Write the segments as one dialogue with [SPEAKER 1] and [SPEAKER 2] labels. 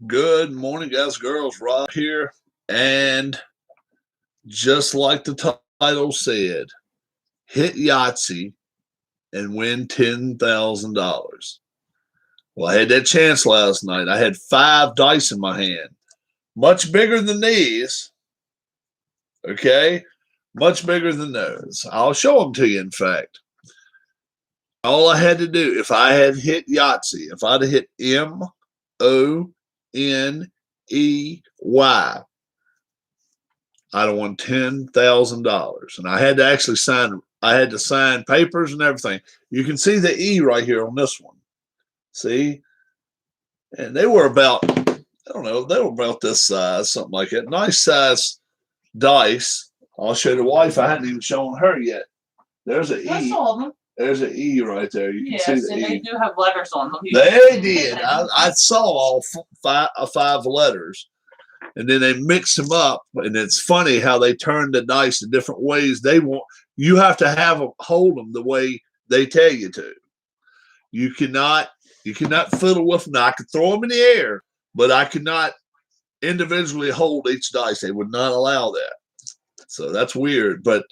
[SPEAKER 1] Good morning, guys, girls. Rob here. And just like the title said, hit Yahtzee and win $10,000. Well, I had that chance last night. I had 5 dice in my hand, much bigger than these. Okay? Much bigger than those. I'll show them to you, in fact. All I had to do, if I had hit Yahtzee, if I'd have hit MONEY, I'd have won $10,000. And I had to actually sign papers and everything. You can see the E right here on this one. See? And they were about, I don't know, they were about this size, something like that. Nice size dice. I'll show the wife. I hadn't even shown her yet. There's an E.
[SPEAKER 2] I saw them.
[SPEAKER 1] There's an E right there. You can see the E.
[SPEAKER 2] Yes, and they do have letters on them.
[SPEAKER 1] They did. I saw all 5 letters. And then they mix them up, and it's funny how they turn the dice in different ways. You have to hold them the way they tell you to. You cannot fiddle with them. Now, I could throw them in the air, but I could not individually hold each dice. They would not allow that. So that's weird. But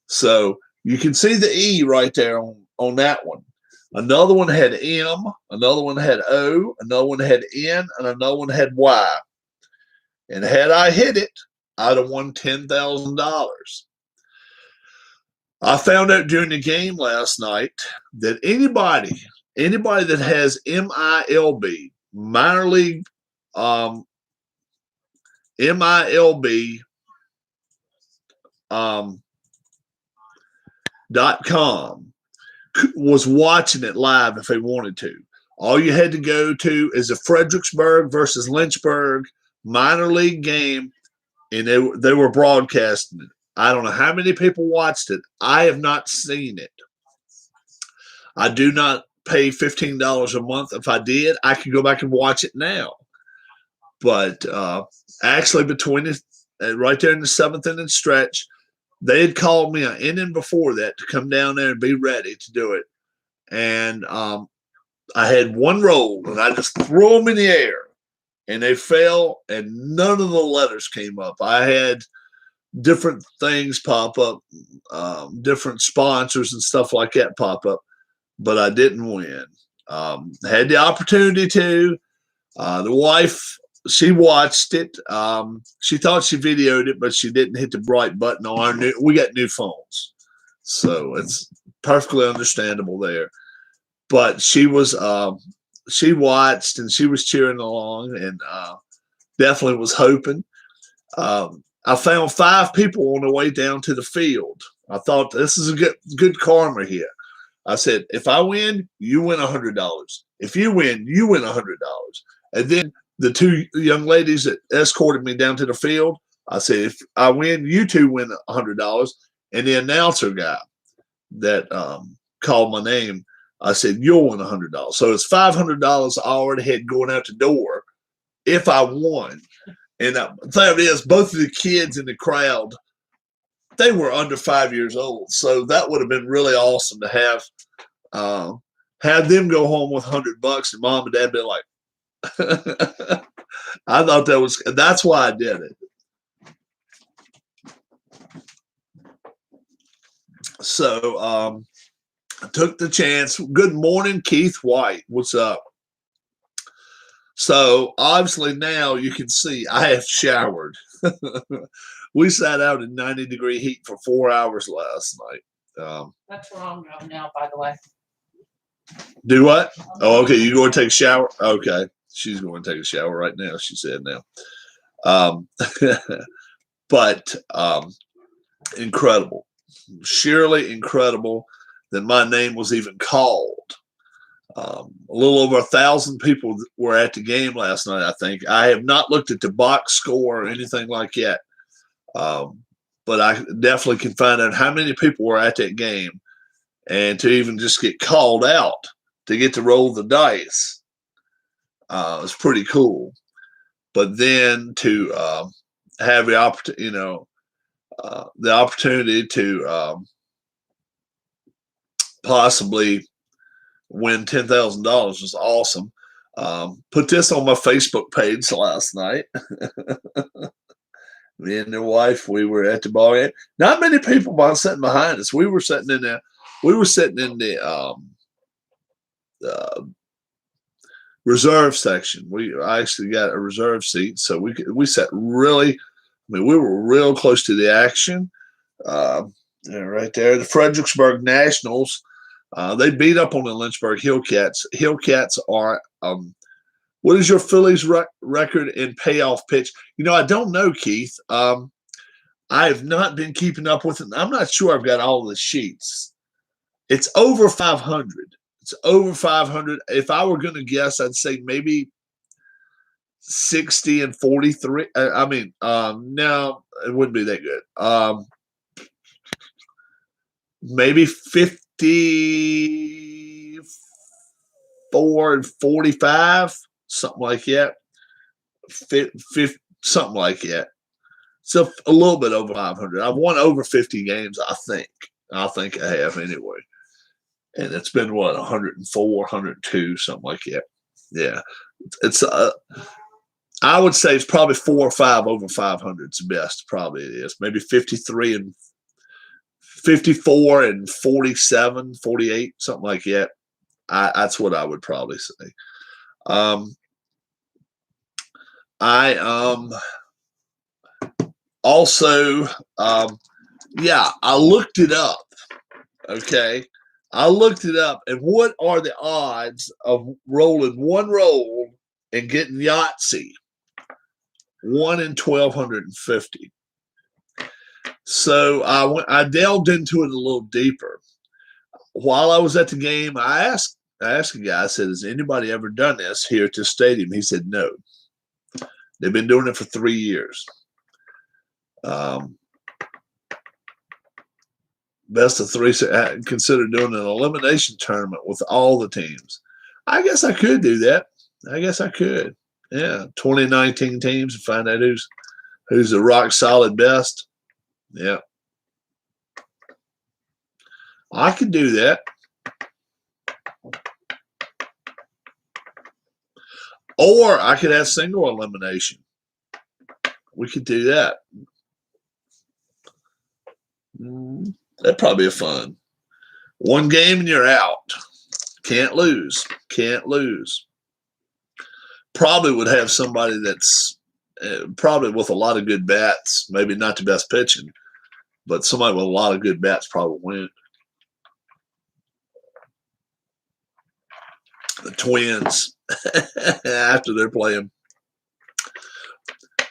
[SPEAKER 1] so you can see the E right there on that one. Another one had M, another one had O, another one had N, and another one had Y. And had I hit it, I'd have won $10,000. I found out during the game last night that anybody that has MILB, minor league, MILB, .com was watching it live if they wanted to. All you had to go to is a Fredericksburg versus Lynchburg minor league game, and they were broadcasting it. I don't know how many people watched it. I have not seen it. I do not pay $15 a month. If I did, I could go back and watch it now. But actually, between it, right there in the 7th inning stretch, they had called me an inning before that to come down there and be ready to do it. And I had one roll, and I just threw them in the air. And they fell, and none of the letters came up. I had different things pop up, different sponsors and stuff like that pop up, but I didn't win. Had the opportunity to. The wife, she watched it. She thought she videoed it, but she didn't hit the right button on our we got new phones. So it's perfectly understandable there. But she watched and she was cheering along and definitely was hoping. I found 5 people on the way down to the field. I thought this is a good karma here. I said, if I win, you win $100. If you win, you win $100. And then the 2 young ladies that escorted me down to the field, I said, if I win, you 2 win $100. And the announcer guy that called my name, I said, you'll win $100. So it's $500 I already had going out the door if I won. And the thing is, both of the kids in the crowd, they were under 5 years old. So that would have been really awesome to have them go home with $100 and mom and dad be like, I thought that's why I did it. So, I took the chance. Good morning, Keith White. What's up? So obviously now you can see I have showered. We sat out in 90-degree heat for 4 hours last night.
[SPEAKER 2] That's where I'm going now, by the way.
[SPEAKER 1] Do what? Oh, okay. You going to take a shower? Okay. She's going to take a shower right now, she said now. But incredible. Surely incredible that my name was even called. A little over 1,000 people were at the game last night, I think. I have not looked at the box score or anything like that. But I definitely can find out how many people were at that game. And to even just get called out to get to roll the dice is pretty cool. But then to have the opportunity to possibly win $10,000 was awesome. Put this on my Facebook page last night. Me and their wife, we were at the ball game. Not many people were sitting behind us. We were sitting in there. We were sitting in the reserve section. I actually got a reserve seat, so we sat really. I mean, we were real close to the action. Right there, the Fredericksburg Nationals. They beat up on the Lynchburg Hillcats. Hillcats are. What is your Phillies record in payoff pitch? I don't know, Keith. I have not been keeping up with it. I'm not sure I've got all the sheets. It's over 500. It's over 500. If I were going to guess, I'd say maybe 60 and 43. No, it wouldn't be that good. Maybe 54 and 45, something like that. Something like that. So a little bit over 500. I've won over 50 games, I think. I think I have anyway. And it's been, 104, 102, something like that. Yeah. It's I would say it's probably 4 or 5 over 500 is the best. Probably it is. Maybe 53 and 54 and 47, 48, something like that. That's what I would probably say. I also, I looked it up. Okay. I looked it up, and what are the odds of rolling one roll and getting Yahtzee? 1 in 1,250. So I delved into it a little deeper. While I was at the game, I asked a guy, I said, has anybody ever done this here at the stadium? He said, no. They've been doing it for 3 years. Best of 3, consider doing an elimination tournament with all the teams. I guess I could do that. I guess I could. Yeah, 2019 teams and find out who's the rock solid best. Yeah. I could do that. Or I could have single elimination. We could do that. That'd probably be fun. One game and you're out. Can't lose. Can't lose. Probably would have somebody that's probably with a lot of good bats. Maybe not the best pitching, but somebody with a lot of good bats probably win. The Twins after they're playing.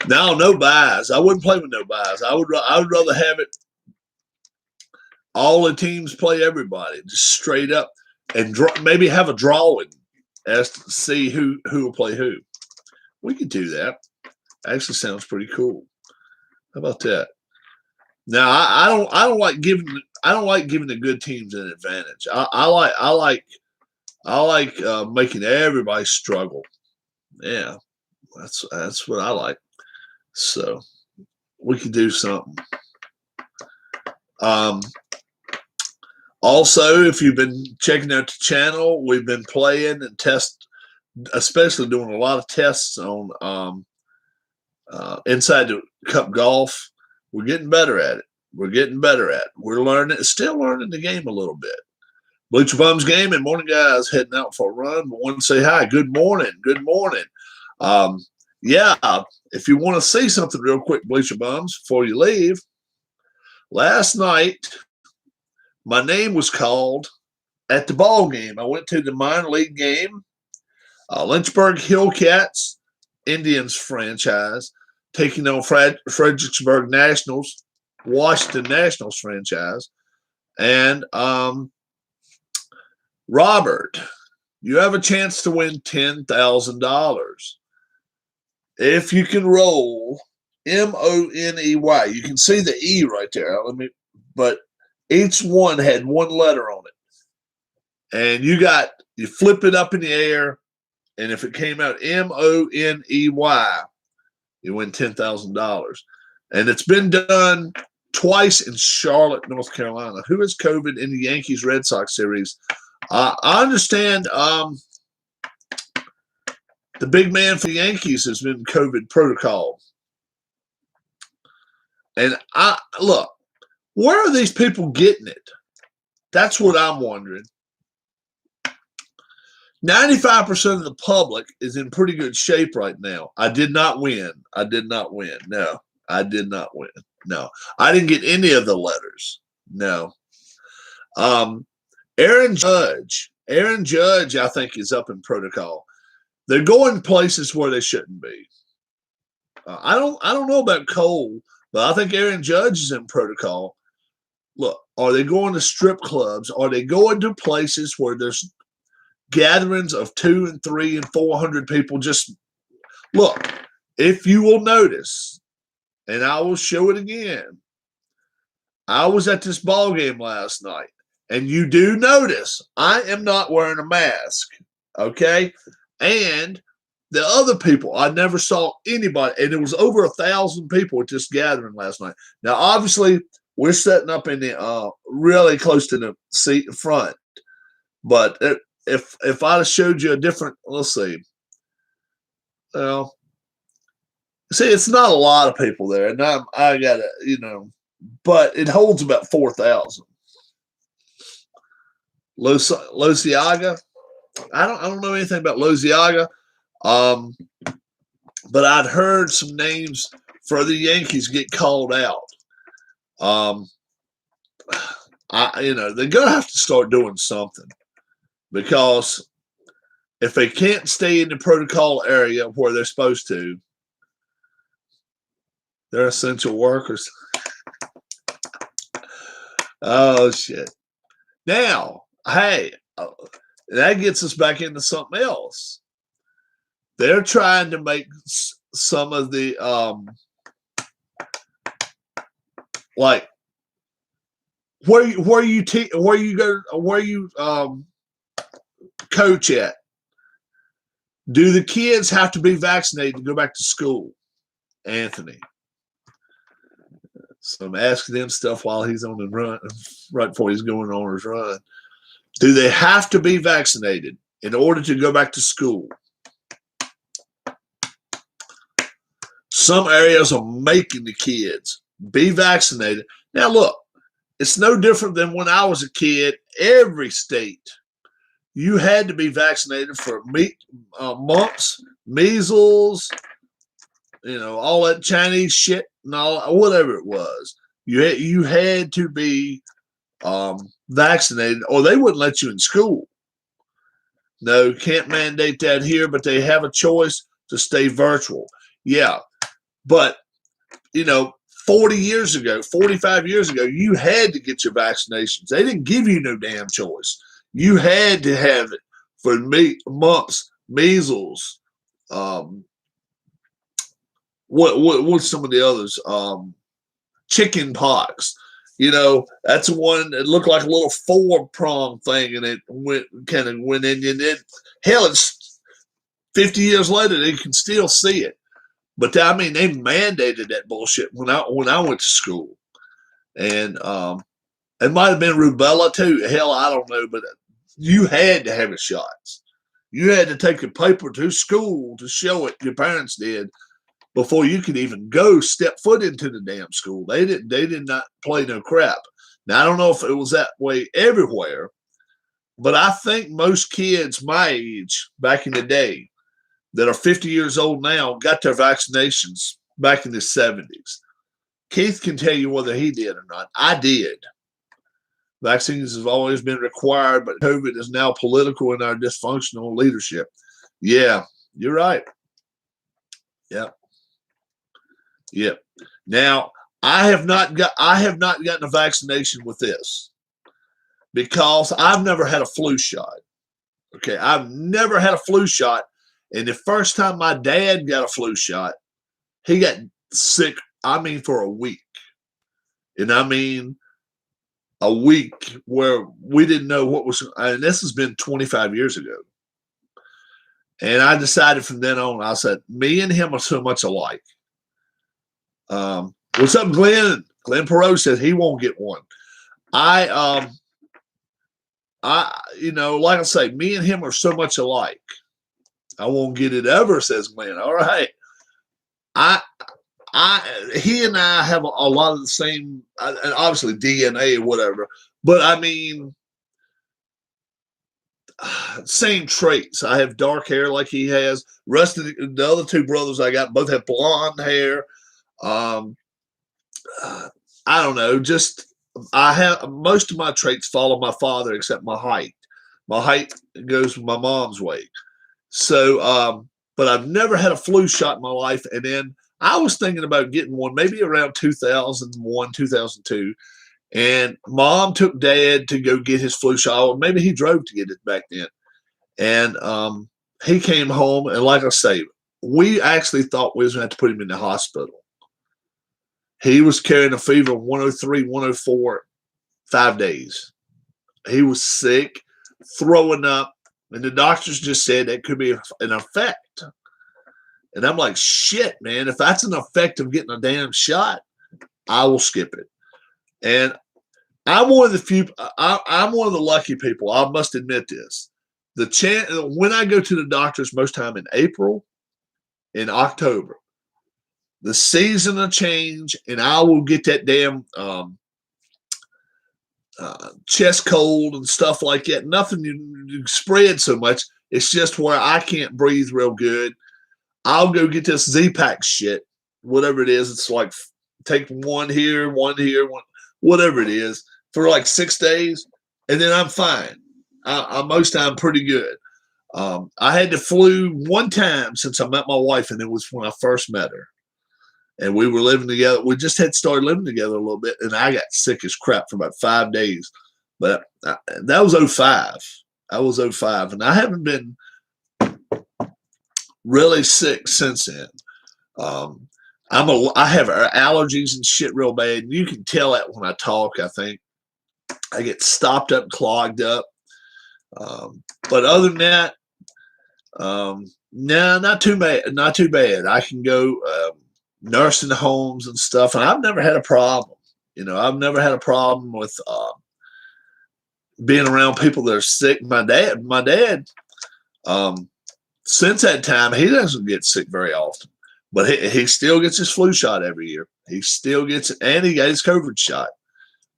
[SPEAKER 1] No buys. I wouldn't play with no buys. I would rather have it. All the teams play everybody, just straight up, and maybe have a drawing as to see who will play who. We could do that. Actually, sounds pretty cool. How about that? Now, I don't like giving the good teams an advantage. I like making everybody struggle. Yeah, that's what I like. So we could do something. Also, if you've been checking out the channel, we've been playing and especially doing a lot of tests on inside the cup golf. We're getting better at it. We're still learning the game a little bit. Bleacher Bums game and morning guys heading out for a run. We want to say hi. Good morning. Good morning. If you want to see something real quick, Bleacher Bums, before you leave, last night my name was called at the ball game. I went to the minor league game. Lynchburg Hillcats Indians franchise taking on Fredericksburg Nationals, Washington Nationals franchise. And Robert, you have a chance to win $10,000 if you can roll MONEY. You can see the E right there. But each one had one letter on it, and you flip it up in the air, and if it came out MONEY, you win $10,000. And it's been done twice in Charlotte, North Carolina. Who has COVID in the Yankees Red Sox series? I understand The big man for the Yankees has been COVID protocol. And look, where are these people getting it? That's what I'm wondering. 95% of the public is in pretty good shape right now. I did not win. I did not win. No, I did not win. No, I didn't get any of the letters. No. Aaron Judge, I think, is up in protocol. They're going places where they shouldn't be. I don't know about Cole, but I think Aaron Judge is in protocol. Look, are they going to strip clubs? Are they going to places where there's gatherings of 200 and 300 and 400 people? Just look, if you will notice, and I will show it again. I was at this ball game last night, and you do notice I am not wearing a mask, okay? And the other people, I never saw anybody, and it was over 1,000 people at this gathering last night. Now, obviously, we're setting up in the really close to the seat in front, but if I'd have showed you a different, let's see. Well, see, it's not a lot of people there, and I got to, but it holds about 4,000. Losiaga, I don't know anything about Losiaga, but I'd heard some names for the Yankees get called out. They're gonna have to start doing something, because if they can't stay in the protocol area where they're supposed to, they're essential workers. Oh, shit. Now, hey, that gets us back into something else. They're trying to make some of the, like, where you coach at? Do the kids have to be vaccinated to go back to school, Anthony? So I'm asking him stuff while he's on the run, right before he's going on his run. Do they have to be vaccinated in order to go back to school? Some areas are making the kids be vaccinated. Now, look, it's no different than when I was a kid. Every state, you had to be vaccinated for mumps, measles, all that Chinese shit and all, whatever it was. You had to be vaccinated, or they wouldn't let you in school. No, can't mandate that here, but they have a choice to stay virtual. Yeah, but 40 years ago, 45 years ago, you had to get your vaccinations. They didn't give you no damn choice. You had to have it for mumps, measles. What's some of the others? Chicken pox. That's one that looked like a little 4-prong thing, and it went in. And then, hell, it's 50 years later, they can still see it. But I mean, they mandated that bullshit when I went to school, and it might have been rubella too. Hell, I don't know, but you had to have your shots. You had to take a paper to school to show it. Your parents did before you could even step foot into the damn school. They did not play no crap. Now, I don't know if it was that way everywhere, but I think most kids my age back in the day that are 50 years old now got their vaccinations back in the 70s. Keith can tell you whether he did or not. I did. Vaccines have always been required, but COVID is now political in our dysfunctional leadership. Yeah, you're right. Yep. Yep. Now, I have not gotten a vaccination with this because I've never had a flu shot. Okay, I've never had a flu shot. And the first time my dad got a flu shot, he got sick, for a week. And a week where we didn't know what was, and this has been 25 years ago. And I decided from then on, I said, me and him are so much alike. What's up, Glenn? Glenn Perot said he won't get one. Like I say, me and him are so much alike. I won't get it ever, says Glenn. All right. I he and I have a lot of the same, and obviously DNA or whatever, but I mean, same traits. I have dark hair like he has. Rest of the other two brothers I got both have blonde hair. Um, I don't know. Just I have most of my traits follow my father except my height. My height goes my mom's way. So, but I've never had a flu shot in my life. And then I was thinking about getting one maybe around 2001, 2002. And mom took dad to go get his flu shot. Or maybe he drove to get it back then. And he came home. And like I say, we actually thought we was going to have to put him in the hospital. He was carrying a fever of 103, 104, 5 days. He was sick, throwing up. And the doctors just said that could be an effect. And I'm like, shit, man, if that's an effect of getting a damn shot, I will skip it. And I'm one of the few, I'm one of the lucky people. I must admit this. When I go to the doctors most time in April, in October, the season will change and I will get that damn chest cold and stuff like that. Nothing you spread so much. It's just where I can't breathe real good. I'll go get this Z-Pack shit, whatever it is. It's like take one here, one, whatever it is, for like 6 days, and then I'm fine. I'm most time pretty good. I had the flu one time since I met my wife, and it was when I first met her. And we were living together. We just had started living together a little bit, and I got sick as crap for about 5 days. But that was 05. I was 05, and I haven't been really sick since then. I have allergies and shit real bad. You can tell that when I talk. I think I get stopped up, clogged up. But other than that, no, not too bad. Not too bad. I can go nursing homes and stuff, and I've never had a problem. I've never had a problem with being around people that are sick. My dad, since that time, he doesn't get sick very often, but he still gets his flu shot every year. He still gets it, and he got his COVID shot.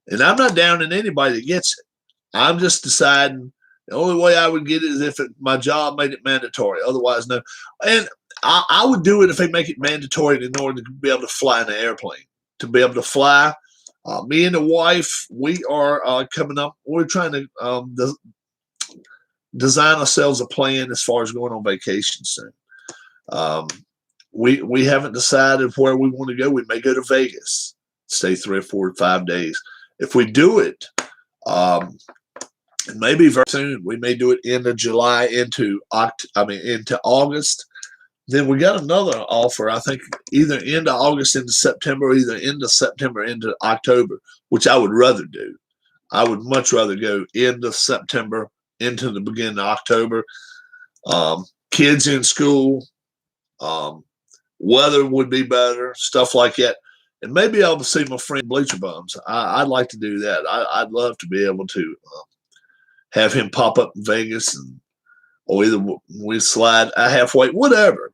[SPEAKER 1] And I'm not downing anybody that gets it. I'm just deciding the only way I would get it is if my job made it mandatory. Otherwise, no. And I would do it if they make it mandatory in order to be able to fly in an airplane. To be able to fly, me and the wife, we are coming up. We're trying to design ourselves a plan as far as going on vacation soon. We haven't decided where we want to go. We may go to Vegas, stay 3 or 4 or 5 days. If we do it, maybe very soon, we may do it into July, into August. Then we got another offer, I think, either into August into September, or either into September into October, which I would rather do. I would much rather go into September into the beginning of October. Kids in school, weather would be better, stuff like that. And maybe I'll see my friend Bleacher Bums. I'd like to do that. I'd love to be able to have him pop up in Vegas, or either we slide halfway, whatever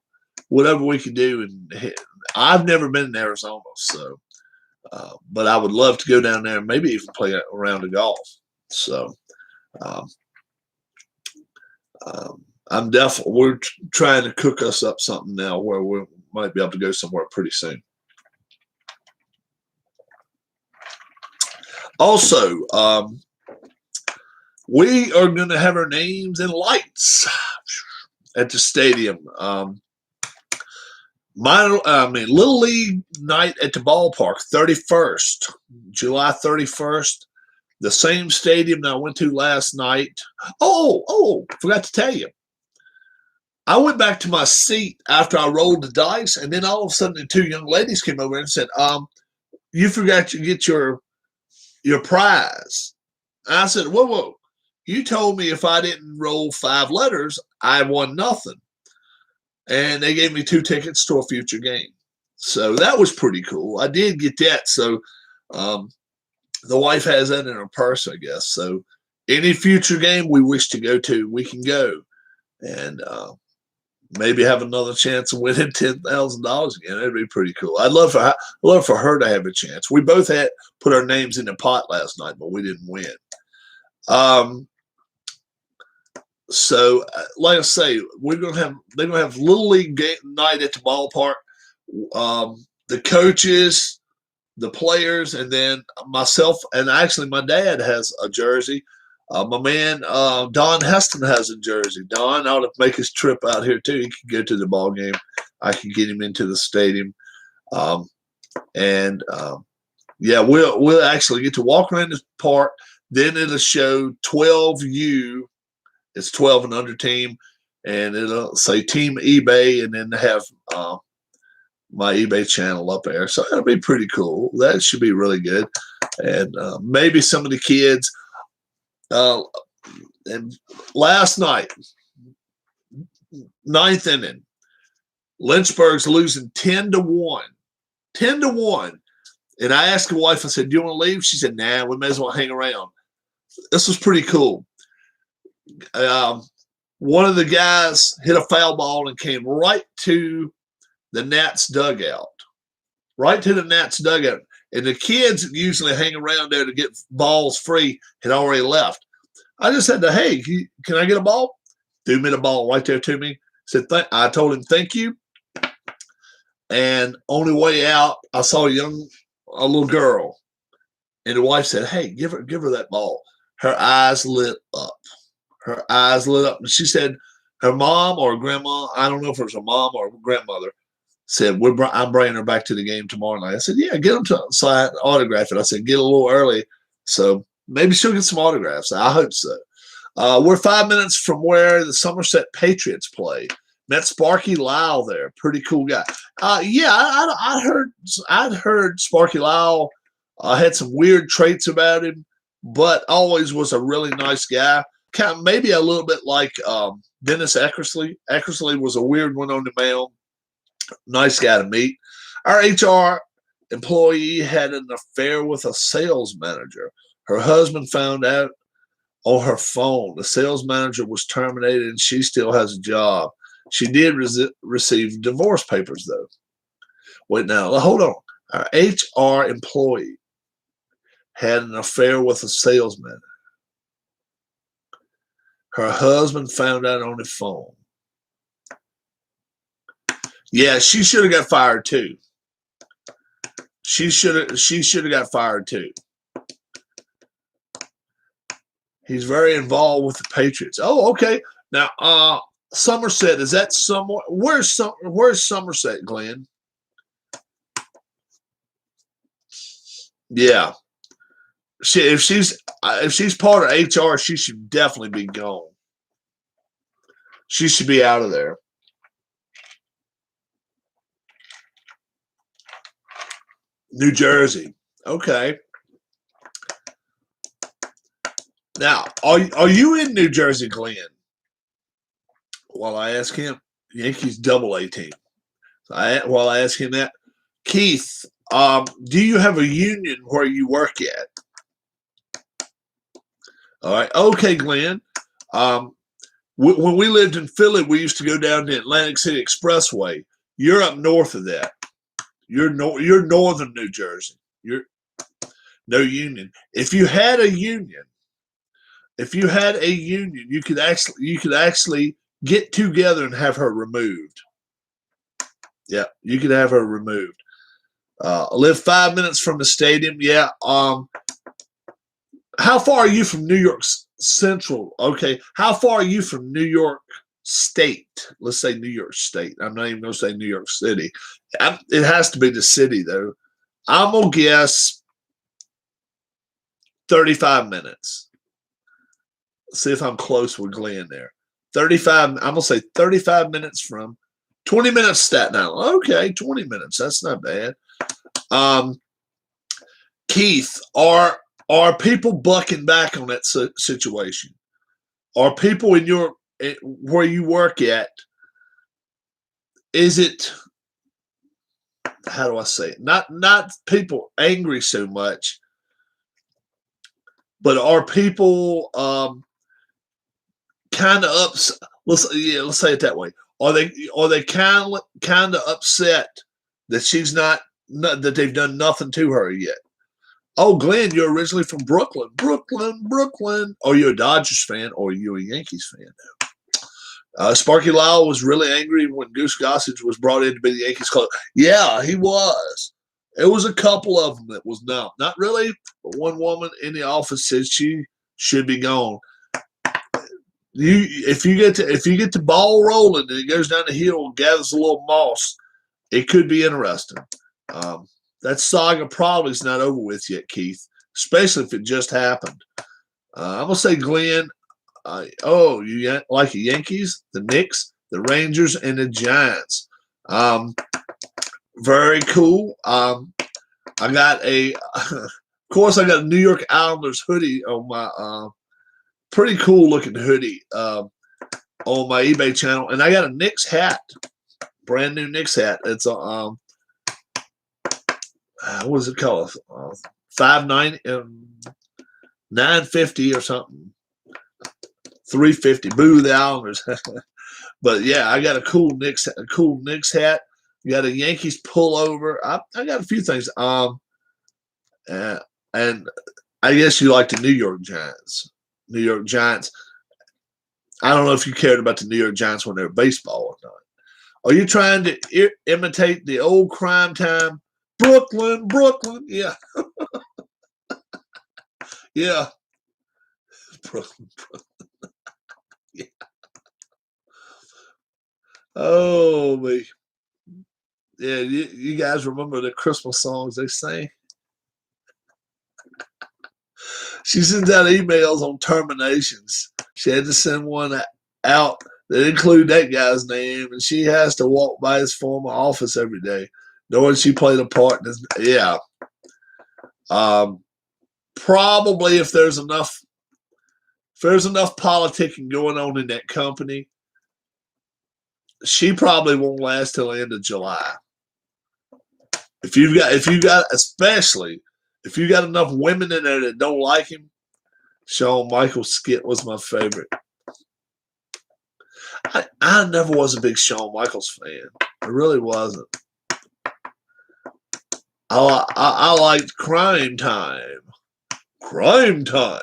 [SPEAKER 1] we can do. And I've never been in Arizona, so but I would love to go down there and maybe even play a round of golf. So we're trying to cook us up something now where we might be able to go somewhere pretty soon. Also, we are going to have our names in lights at the stadium. Little League night at the ballpark, 31st, July 31st. The same stadium that I went to last night. Forgot to tell you. I went back to my seat after I rolled the dice, and then all of a sudden the 2 young ladies came over and said, you forgot to get your prize. I said, whoa. You told me if I didn't roll 5 letters, I won nothing. And they gave me 2 tickets to a future game. So that was pretty cool. I did get that. So the wife has that in her purse, I guess. So any future game we wish to go to, we can go. And maybe have another chance of winning $10,000 again. That'd be pretty cool. I'd love for her to have a chance. We both had put our names in the pot last night, but we didn't win. So, like I say, they're gonna have Little League night at the ballpark. The coaches, the players, and then myself, and actually my dad has a jersey. My man Don Heston has a jersey. Don ought to make his trip out here too. He can go to the ball game. I can get him into the stadium, yeah, we'll actually get to walk around the park. Then it'll show 12U. It's 12 and under team, and it'll say Team eBay, and then they have my eBay channel up there. So that'll be pretty cool. That should be really good. And maybe some of the kids. And last night, 9th inning, Lynchburg's losing 10-1. 10-1. And I asked the wife, I said, "Do you want to leave?" She said, "Nah, we may as well hang around." This was pretty cool. One of the guys hit a foul ball and came right to the Nats dugout. Right to the Nats dugout. And the kids usually hang around there to get balls free, had already left. I just said, "Hey, can I get a ball?" Threw me the ball right there to me. Said, I told him, "Thank you." And on the way out, I saw a little girl. And the wife said, "Hey, give her that ball." Her eyes lit up. Her eyes lit up. And she said her mom or grandma, I don't know if it was her mom or grandmother, said, "I'm bringing her back to the game tomorrow night." I said, "Yeah, get them to sign, autograph it." I said, "Get a little early, so maybe she'll get some autographs." I hope so. We're 5 minutes from where the Somerset Patriots play. Met Sparky Lyle there. Pretty cool guy. I'd heard Sparky Lyle had some weird traits about him, but always was a really nice guy. Kind of maybe a little bit like Dennis Eckersley. Eckersley was a weird one on the mound. Nice guy to meet. Our HR employee had an affair with a sales manager. Her husband found out on her phone. The sales manager was terminated, and she still has a job. She did receive divorce papers, though. Wait, now, hold on. Our HR employee had an affair with a salesman. Her husband found out on the phone. Yeah, she should have got fired too. She should have got fired too. He's very involved with the Patriots. Oh, okay. Now, Somerset, is that somewhere? Where's Somerset, Glenn? Yeah. If she's part of HR, she should definitely be gone. She should be out of there. New Jersey. Okay. Now, are you in New Jersey, Glenn? While I ask him, Yankees AA team. While I ask him that, Keith, do you have a union where you work at? All right. Okay, Glenn. When we lived in Philly, we used to go down the Atlantic City Expressway. You're up north of that. You're northern New Jersey. You're no union. If you had a union, you could actually get together and have her removed. Yeah, you could have her removed. I live 5 minutes from the stadium. Yeah. How far are you from New York Central? Okay. How far are you from New York State? Let's say New York State. I'm not even going to say New York City. It has to be the city, though. I'm going to guess 35 minutes. See if I'm close with Glenn there. 35. I'm going to say 35 minutes from 20 minutes Staten Island. Okay, 20 minutes. That's not bad. Keith, are people bucking back on that situation? Are people in where you work at? Is it, how do I say it? Not people angry so much, but are people kind of let's say it that way. Are they kind of upset that she's not that they've done nothing to her yet? Oh, Glenn, you're originally from Brooklyn. Brooklyn. Are you a Dodgers fan or are you a Yankees fan? Sparky Lyle was really angry when Goose Gossage was brought in to be the Yankees coach. Yeah, he was. It was a couple of them that was not really. But one woman in the office said she should be gone. If you get the ball rolling and it goes down the hill and gathers a little moss, it could be interesting. That saga probably is not over with yet, Keith, especially if it just happened. I'm going to say Glenn, you like the Yankees, the Knicks, the Rangers, and the Giants. Very cool. I got of course, I got a New York Islanders hoodie on my pretty cool looking hoodie on my eBay channel. And I got a Knicks hat, brand new Knicks hat. It's a what is it called? $5.90, $9.50 or something. $3.50. Boo the Islanders. But yeah, I got a cool Knicks hat. You got a Yankees pullover. I got a few things. And I guess you like the New York Giants. New York Giants. I don't know if you cared about the New York Giants when they were baseball or not. Are you trying to imitate the old crime time? Brooklyn. Yeah. Yeah. Brooklyn. Yeah. Oh, me. Yeah, you guys remember the Christmas songs they sang? She sends out emails on terminations. She had to send one out that include that guy's name, and she has to walk by his former office every day, knowing she played a part in this. Yeah. Probably if there's enough politicking going on in that company, she probably won't last till the end of July. Especially if you got enough women in there that don't like him, Shawn Michaels' skit was my favorite. I never was a big Shawn Michaels fan. I really wasn't. I liked Crime Time. Crime Time.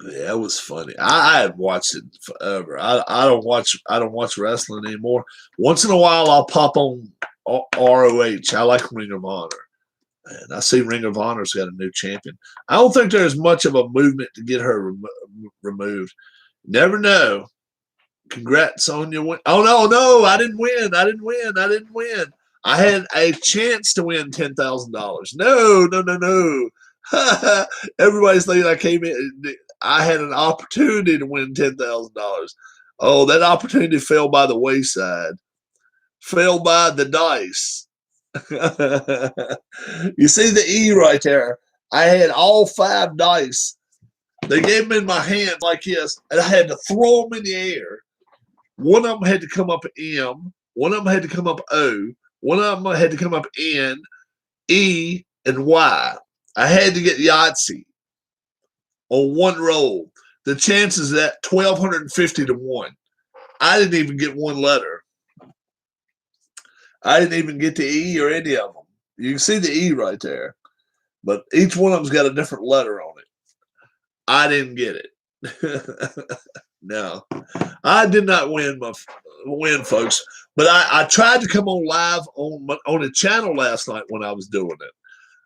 [SPEAKER 1] Yeah, it was funny. I had watched it forever. I don't watch wrestling anymore. Once in a while, I'll pop on ROH. I like Ring of Honor, and I see Ring of Honor's got a new champion. I don't think there's much of a movement to get her removed. Never know. Congrats on your win. Oh no! I didn't win. I had a chance to win $10,000. No. Everybody's thinking I came in. I had an opportunity to win $10,000. Oh, that opportunity fell by the wayside. Fell by the dice. You see the E right there? I had all 5 dice. They gave them in my hand like this, and I had to throw them in the air. One of them had to come up M. One of them had to come up O. One of them had to come up N, E, and Y. I had to get Yahtzee on one roll. The chances of that 1,250 to 1. I didn't even get one letter. I didn't even get the E or any of them. You can see the E right there, but each one of them's got a different letter on it. I didn't get it. No, I did not win, folks. But I tried to come on live on a channel last night when I was doing it.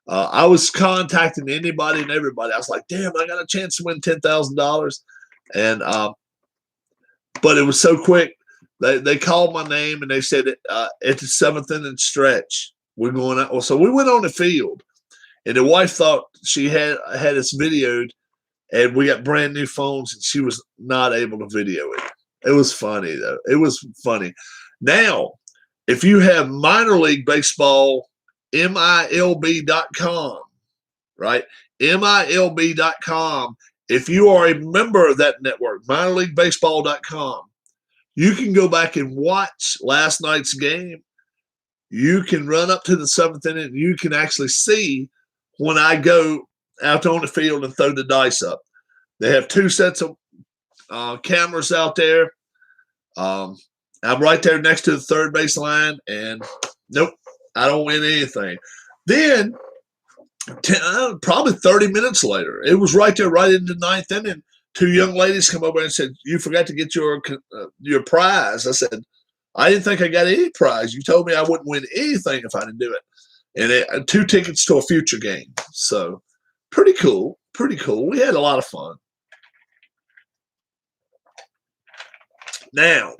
[SPEAKER 1] I was contacting anybody and everybody. I was like, damn, I got a chance to win $10,000. And but it was so quick. They called my name and they said at the 7th inning stretch, we're going out. So we went on the field, and the wife thought she had us videoed, and we got brand new phones, and she was not able to video it. It was funny though. It was funny. Now, if you have minor league baseball, MILB.com, right? MILB.com. If you are a member of that network, minorleaguebaseball.com, you can go back and watch last night's game. You can run up to the 7th inning. You can actually see when I go out on the field and throw the dice up. They have 2 sets of cameras out there. I'm right there next to the third base line, and nope, I don't win anything. Then, probably 30 minutes later, it was right there, right in the 9th inning. 2 young ladies come over and said, "You forgot to get your prize." I said, "I didn't think I got any prize. You told me I wouldn't win anything if I didn't do it." And 2 tickets to a future game. So pretty cool. Pretty cool. We had a lot of fun. Now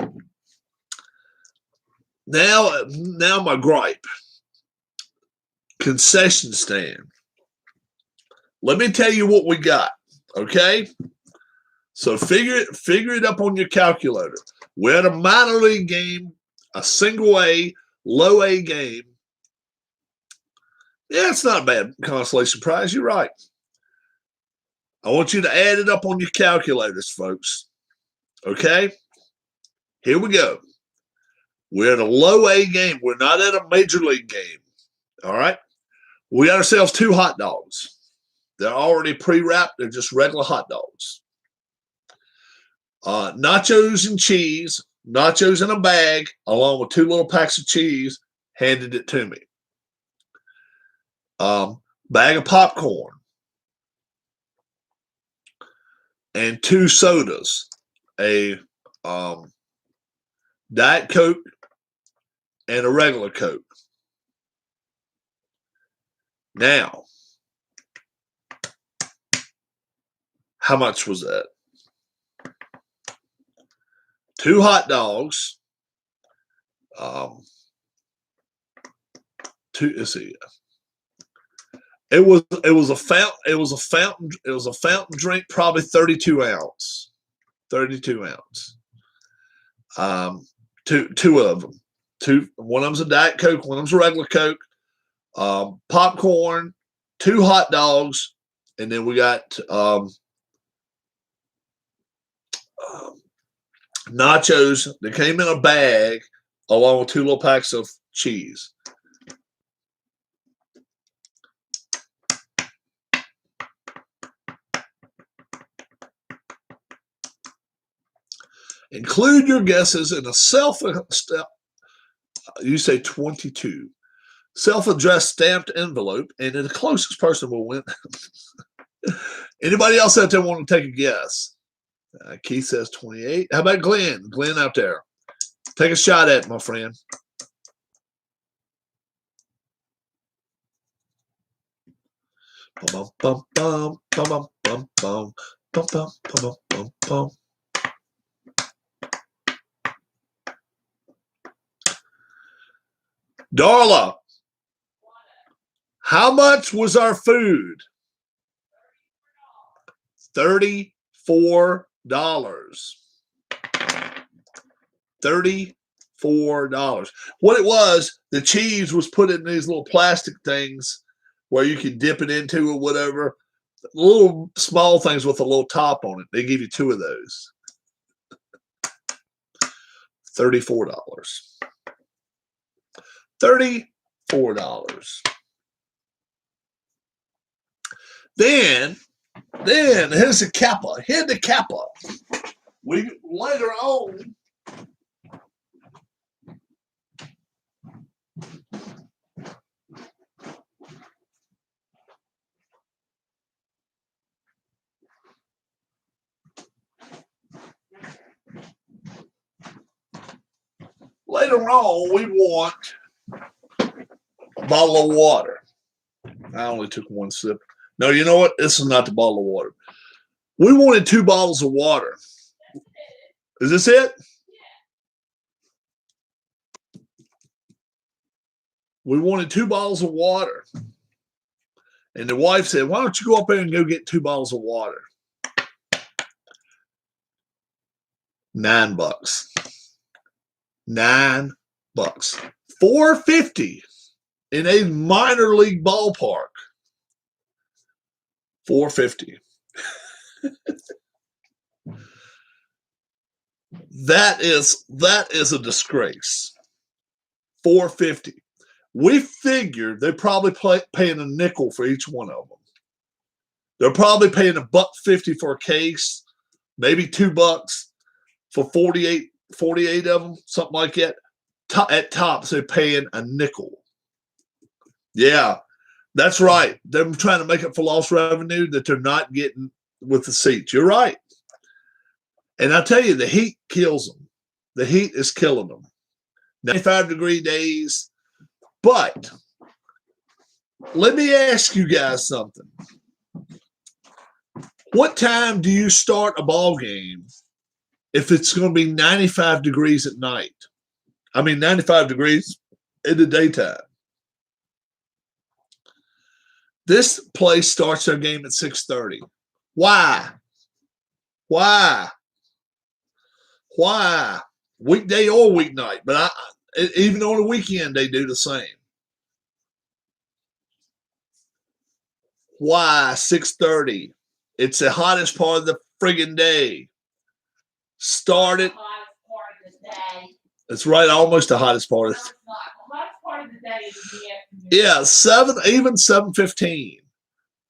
[SPEAKER 1] my gripe. Concession stand. Let me tell you what we got. Okay? So figure it up on your calculator. We're at a minor league game, a single A, low A game. Yeah, it's not a bad consolation prize. You're right. I want you to add it up on your calculators, folks. Okay? Here we go. We're at a low A game. We're not at a major league game. All right? We got ourselves 2 hot dogs. They're already pre-wrapped. They're just regular hot dogs. Nachos and cheese, nachos in a bag, along with 2 little packs of cheese, handed it to me. Bag of popcorn and 2 sodas, a Diet Coke and a regular Coke. Now, how much was that? 2 hot dogs. Let's see. It was a fountain drink, probably 32 ounce. 32 ounce. 2 of them. One of them's a Diet Coke, one of them's a regular Coke. Popcorn, 2 hot dogs, and then we got nachos that came in a bag along with 2 little packs of cheese. Include your guesses in a you say 22. Self-addressed stamped envelope, and the closest person will win. Anybody else out there want to take a guess? Keith says 28. How about Glenn? Glenn out there. Take a shot at it, my friend. Bum, bum, bum, bum, bum, bum, bum, bum, bum, bum, bum, bum. Darla, how much was our food? $34. $34. What it was, the cheese was put in these little plastic things where you could dip it into or whatever. Little small things with a little top on it. They give you 2 of those. $34. $34. Then here's the Kappa. Here's the Kappa. We later on. Later on, we want a bottle of water. I only took 1 sip. No, you know what? This is not the bottle of water. We wanted 2 bottles of water. Is this it? We wanted 2 bottles of water. And the wife said, "Why don't you go up there and go get 2 bottles of water?" $9. $9. $4.50 in a minor league ballpark. $4.50. That is a disgrace. $4.50. We figure they're probably paying a nickel for each one of them. They're probably paying $1.50 for a case, maybe $2 for 48 of them, something like that. At tops, they're paying a nickel. Yeah, that's right. They're trying to make up for lost revenue that they're not getting with the seats. You're right. And I tell you, the heat kills them. The heat is killing them. 95-degree days. But let me ask you guys something. What time do you start a ball game if it's going to be 95 degrees at night? I mean, 95 degrees in the daytime. This place starts their game at 6:30. Why? Weekday or weeknight. But even on the weekend, they do the same. Why 6:30? It's the hottest part of the friggin' day. Started. It's right, almost the hottest part of the
[SPEAKER 2] hottest part of the day is in the
[SPEAKER 1] Yeah,
[SPEAKER 2] afternoon.
[SPEAKER 1] even 7:15.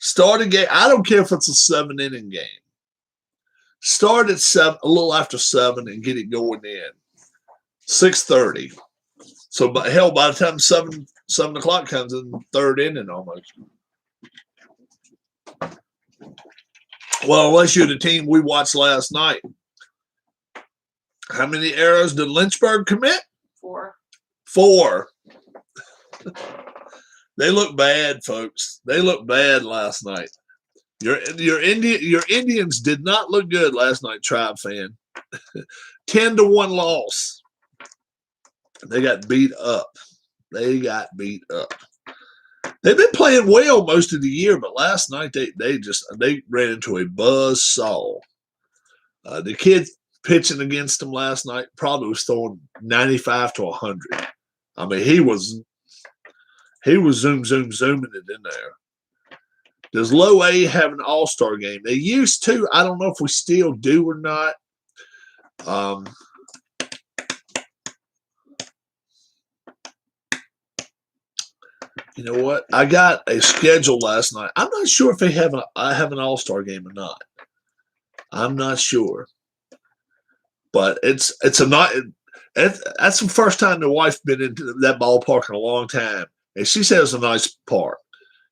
[SPEAKER 1] Start a game. I don't care if it's a 7-inning game. Start at 7, a little after 7, and get it going in. 6:30. So, by the time 7 o'clock comes in, third inning almost. Well, unless you're the team we watched last night. How many errors did Lynchburg commit?
[SPEAKER 2] 4.
[SPEAKER 1] 4. They look bad, folks. They looked bad last night. Your Indians did not look good last night, Tribe fan. 10-1 loss. They got beat up. They've been playing well most of the year, but last night they ran into a buzz saw. The kid pitching against them last night probably was throwing 95 to 100. I mean, he was zooming it in there. Does Low A have an all-star game? They used to. I don't know if we still do or not. You know what? I got a schedule last night. I'm not sure if they have an all-star game or not. I'm not sure. But that's the first time the wife's been into that ballpark in a long time. And she says it's a nice park.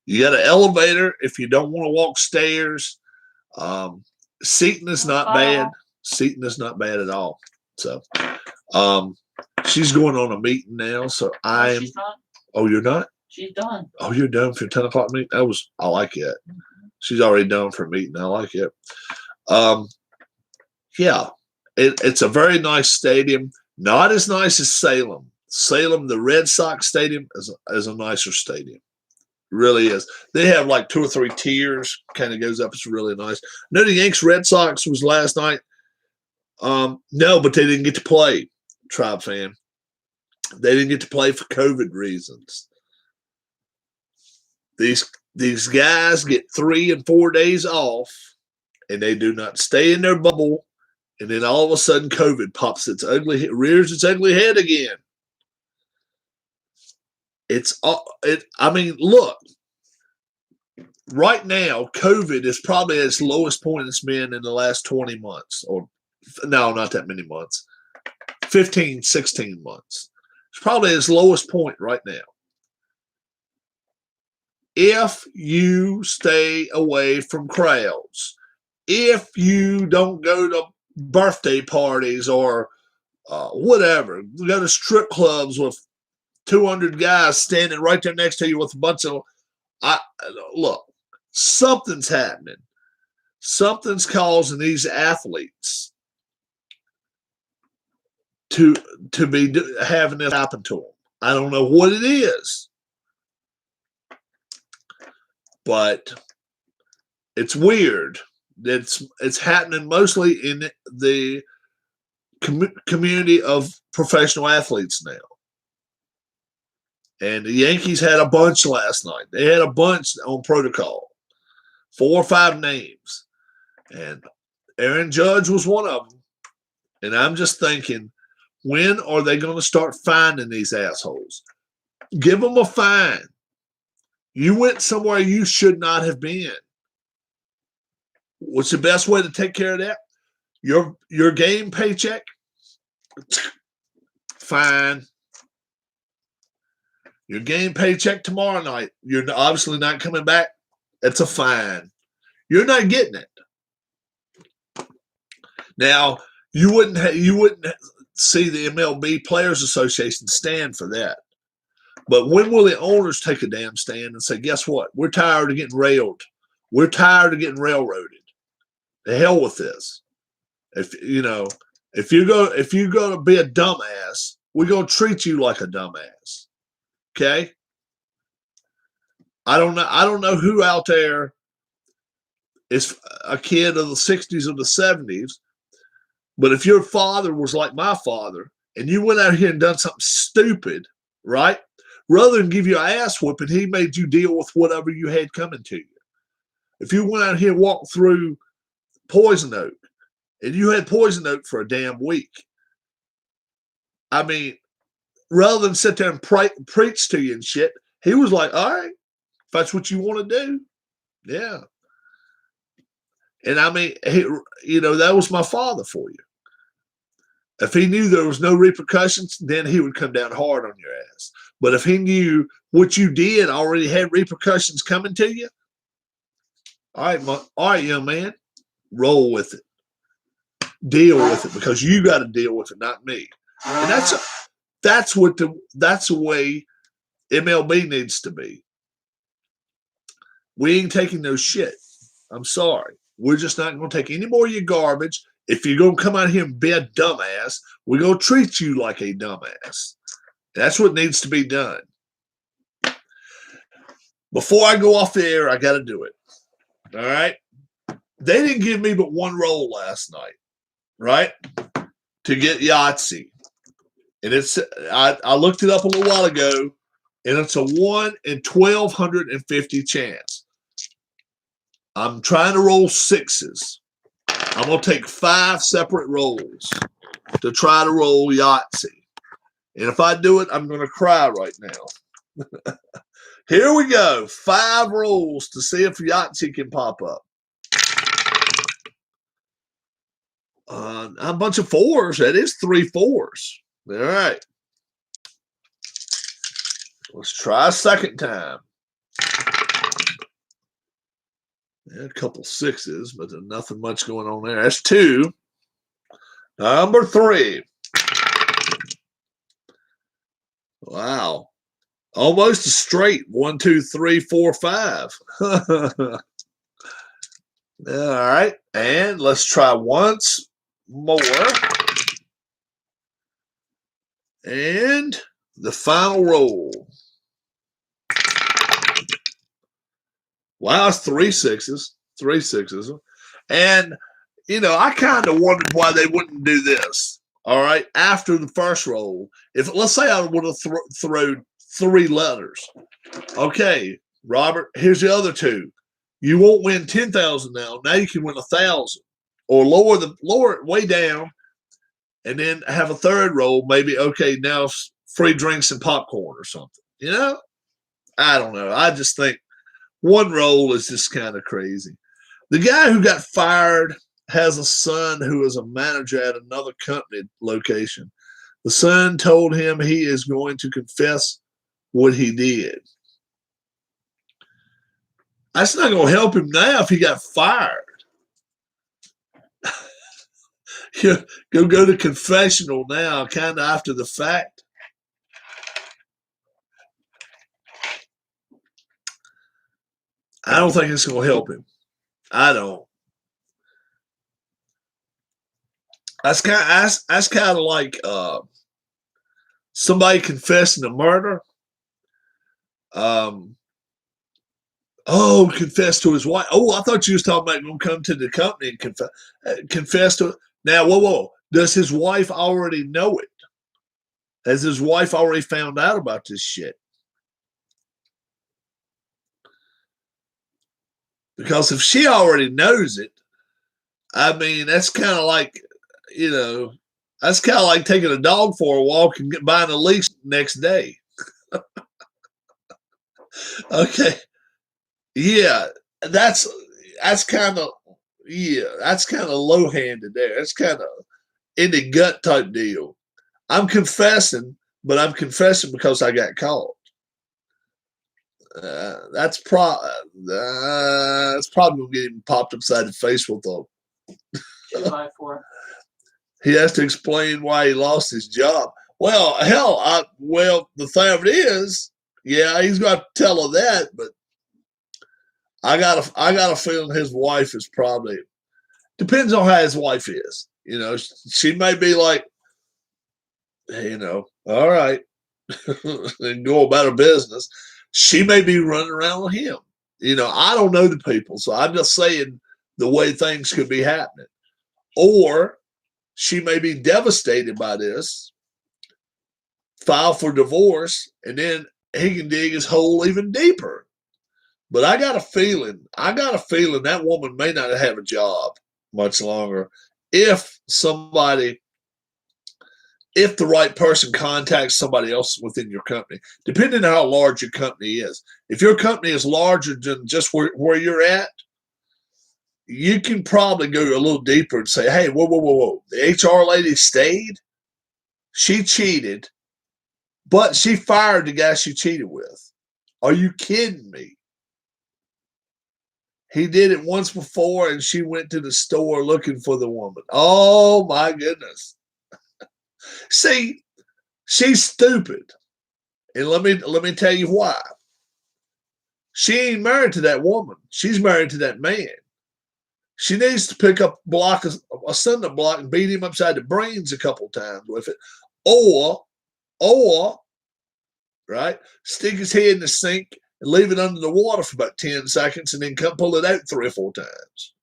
[SPEAKER 1] You got an elevator if you don't want to walk stairs. Seating is not bad. Seating is not bad at all. So she's going on a meeting now. So I'm. Oh, you're not?
[SPEAKER 2] She's done.
[SPEAKER 1] Oh, you're done for your 10 o'clock meeting? I like it. Mm-hmm. She's already done for a meeting. I like it. Yeah. It's a very nice stadium. Not as nice as Salem. Salem, the Red Sox stadium, is a nicer stadium. Really is. They have like 2 or 3 tiers. Kind of goes up. It's really nice. No, the Yanks Red Sox was last night. No, but they didn't get to play. Tribe fan. They didn't get to play for COVID reasons. These guys get 3 and 4 days off, and they do not stay in their bubble. And then all of a sudden, COVID rears its ugly head again. I mean, look. Right now, COVID is probably at its lowest point it's been in the last 20 months. Or, no, not that many months. 15, 16 months. It's probably at its lowest point right now. If you stay away from crowds, if you don't go to birthday parties or whatever, go to strip clubs with 200 guys standing right there next to you with a bunch of look, something's happening. Something's causing these athletes to be having this happen to them. I don't know what it is, but it's weird. It's happening mostly in the community of professional athletes now. And the Yankees had a bunch last night. They had a bunch on protocol, 4 or 5 names. And Aaron Judge was one of them. And I'm just thinking, when are they going to start finding these assholes? Give them a fine. You went somewhere you should not have been. What's the best way to take care of that? Your game paycheck, fine. Your game paycheck tomorrow night, you're obviously not coming back. It's a fine. You're not getting it. Now, you wouldn't see the MLB Players Association stand for that. But when will the owners take a damn stand and say, guess what? We're tired of getting railed. We're tired of getting railroaded. The hell with this. If you're going to be a dumbass, we're going to treat you like a dumbass. Okay? I don't know who out there is a kid of the 60s or the 70s, but if your father was like my father and you went out here and done something stupid, right? Rather than give you an ass whooping, he made you deal with whatever you had coming to you. If you went out here and walked through poison oak and you had poison oak for a damn week, I mean, rather than sit there and preach to you and shit, he was like, all right, if that's what you want to do, yeah. And I mean, that was my father for you. If he knew there was no repercussions, then he would come down hard on your ass. But if he knew what you did already had repercussions coming to you, all right, young man, roll with it. Deal with it, because you got to deal with it, not me. And that's the way MLB needs to be. We ain't taking no shit. I'm sorry. We're just not going to take any more of your garbage. If you're going to come out here and be a dumbass, we're going to treat you like a dumbass. That's what needs to be done. Before I go off the air, I got to do it. All right? They didn't give me but one roll last night, right, to get Yahtzee. And I looked it up a little while ago, and it's a 1 in 1,250 chance. I'm trying to roll sixes. I'm going to take 5 separate rolls to try to roll Yahtzee. And if I do it, I'm going to cry right now. Here we go. 5 rolls to see if Yahtzee can pop up. A bunch of 4s. That is 3 4s. All right. Let's try a second time. Yeah, a couple 6s, but there's nothing much going on there. That's 2. Number 3. Wow. Almost a straight. 1, 2, 3, 4, 5. All right. And let's try once more. And the final roll. Wow, it's 3 6s. 3 6s. And, I kind of wondered why they wouldn't do this. All right. After the first roll, let's say I would have thrown 3 letters. Okay, Robert, here's the other 2. You won't win 10,000 now. Now you can win 1,000. Or lower it way down, and then have a third roll. Maybe, okay, now free drinks and popcorn or something. I don't know. I just think one roll is just kind of crazy. The guy who got fired has a son who is a manager at another company location. The son told him he is going to confess what he did. That's not going to help him now if he got fired. Go to confessional now, kind of after the fact. I don't think it's going to help him. I don't. That's kind of like somebody confessing a murder. Confess to his wife. Oh, I thought you was talking about going to come to the company and confess to it. Now, whoa. Does his wife already know it? Has his wife already found out about this shit? Because if she already knows it, I mean, that's kind of like, that's kind of like taking a dog for a walk and buying a leash next day. Okay. Yeah, that's that's kind of that's kind of low handed there. That's kind of in the gut type deal. I'm confessing, but I'm confessing because I got caught. That's probably gonna get him popped upside the face with a.
[SPEAKER 2] 2x4.
[SPEAKER 1] He has to explain why he lost his job. Well, hell, the thing of it is, yeah, he's got to tell her that, but I got a feeling his wife is probably depends on how his wife is. You know, she may be like, hey, all right, and go about her business. She may be running around with him. I don't know the people, so I'm just saying the way things could be happening. Or she may be devastated by this, file for divorce, and then he can dig his hole even deeper. But I got a feeling that woman may not have a job much longer if the right person contacts somebody else within your company, depending on how large your company is. If your company is larger than just where you're at, you can probably go a little deeper and say, hey, whoa. The HR lady stayed. She cheated, but she fired the guy she cheated with. Are you kidding me? He did it once before, and she went to the store looking for the woman. Oh, my goodness. See, she's stupid. And let me tell you why. She ain't married to that woman. She's married to that man. She needs to pick up a cinder block and beat him upside the brains a couple times with it. Or, right, stick his head in the sink and leave it under the water for about 10 seconds and then come pull it out 3 or 4 times.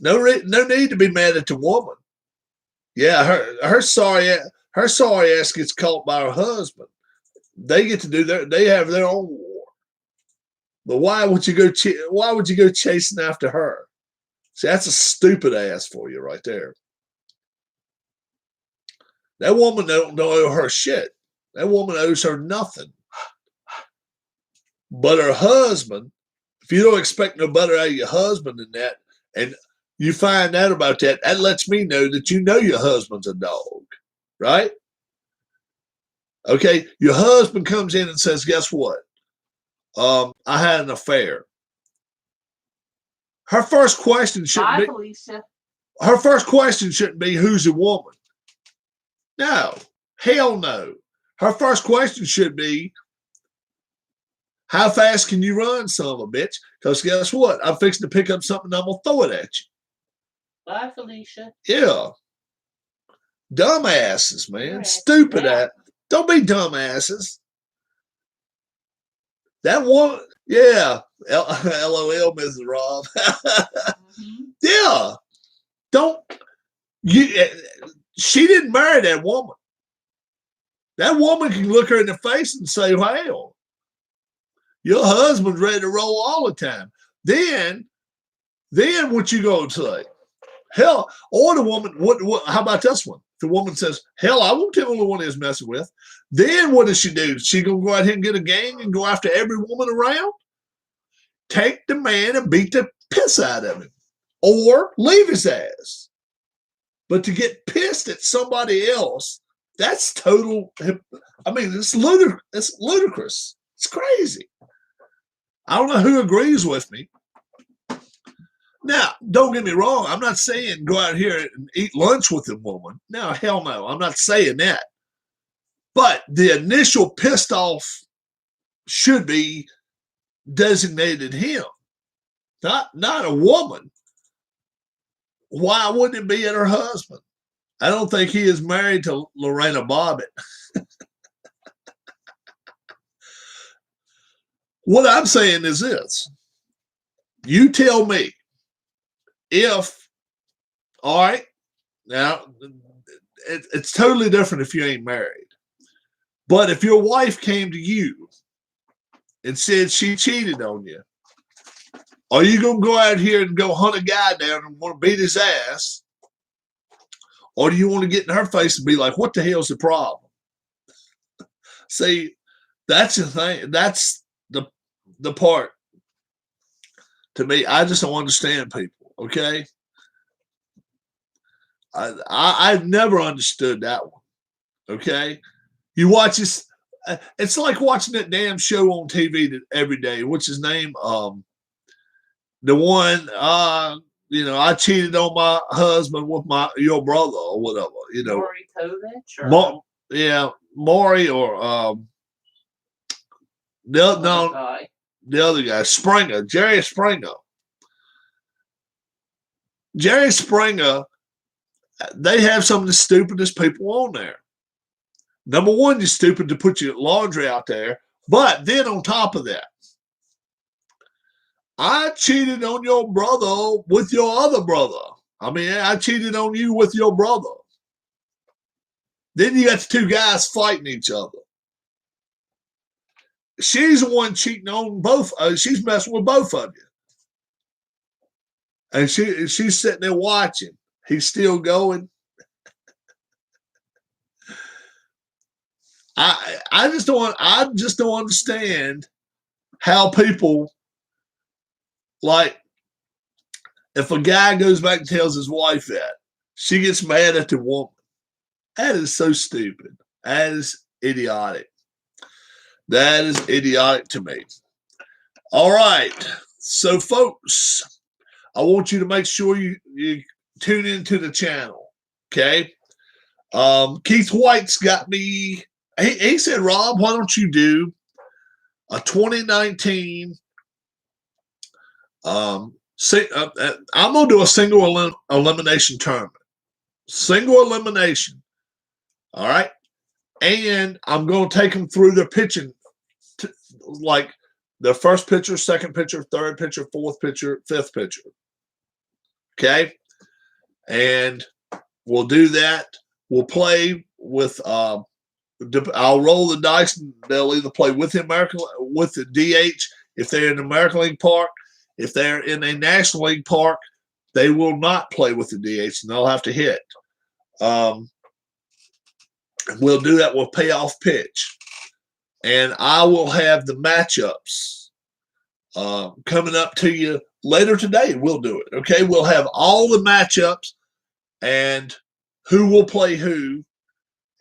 [SPEAKER 1] No need to be mad at the woman. Yeah, her sorry ass gets caught by her husband. They get to they have their own war. But why would you go chasing after her? See, that's a stupid ass for you right there. That woman don't owe her shit. That woman owes her nothing. But her husband, if you don't expect no better out of your husband than that, and you find out about that, that lets me know that you know your husband's a dog, right? Okay, your husband comes in and says, guess what? I had an affair. Her first question shouldn't be who's the woman. No, hell no. Her first question should be, how fast can you run, son of a bitch? Because guess what? I'm fixing to pick up something, I'm going to throw it at you.
[SPEAKER 2] Bye, Felicia.
[SPEAKER 1] Yeah. Dumbasses, man. Stupid ass. Don't be dumbasses. That woman, yeah. LOL, Mrs. Rob. Yeah. She didn't marry that woman. That woman can look her in the face and say, hell, your husband's ready to roll all the time. Then what you gonna say? Hell, or the woman, how about this one? The woman says, hell, I won't tell the one he's messing with. Then what does she do? She gonna go out here and get a gang and go after every woman around? Take the man and beat the piss out of him. Or leave his ass. But to get pissed at somebody else, that's total, I mean, it's ludicrous. It's crazy. I don't know who agrees with me. Now, don't get me wrong. I'm not saying go out here and eat lunch with a woman. No, hell no. I'm not saying that. But the initial pissed off should be designated him, not a woman. Why wouldn't it be at her husband? I don't think he is married to Lorena Bobbitt. What I'm saying is this. You tell me if, all right, now it's totally different if you ain't married. But if your wife came to you and said she cheated on you, are you going to go out here and go hunt a guy down and want to beat his ass? Or do you want to get in her face and be like, what the hell's the problem? See, That's the thing. That's the part. To me, I just don't understand people. Okay, I've never understood that one. Okay, you watch this. It's like watching that damn show on TV every day. What's his name? The one. I cheated on my husband with your brother or whatever.
[SPEAKER 2] Maury Kovich or
[SPEAKER 1] Maury or
[SPEAKER 2] other guy.
[SPEAKER 1] The other guy, Springer, Jerry Springer. Jerry Springer, they have some of the stupidest people on there. Number one, you're stupid to put your laundry out there. But then on top of that, I cheated on your brother with your other brother. I mean, I cheated on you with your brother. Then you got the two guys fighting each other. She's the one cheating on both. She's messing with both of you. And she's sitting there watching. He's still going. I just don't understand how people, like, if a guy goes back and tells his wife that, she gets mad at the woman. That is so stupid. That is idiotic. That is idiotic to me. All right. So, folks, I want you to make sure you tune into the channel. Okay. Keith White's got me. He said, Rob, why don't you do a 2019 I'm going to do a single elimination tournament. Single elimination. All right. And I'm going to take them through their pitching, like the first pitcher, second pitcher, third pitcher, fourth pitcher, fifth pitcher. Okay. And we'll do that. We'll play with, I'll roll the dice and they'll either play with the DH if they're in the American League Park. If they're in a National League Park, they will not play with the DH and they'll have to hit. We'll do that with payoff pitch. And I will have the matchups coming up to you later today. We'll do it. Okay. We'll have all the matchups and who will play who.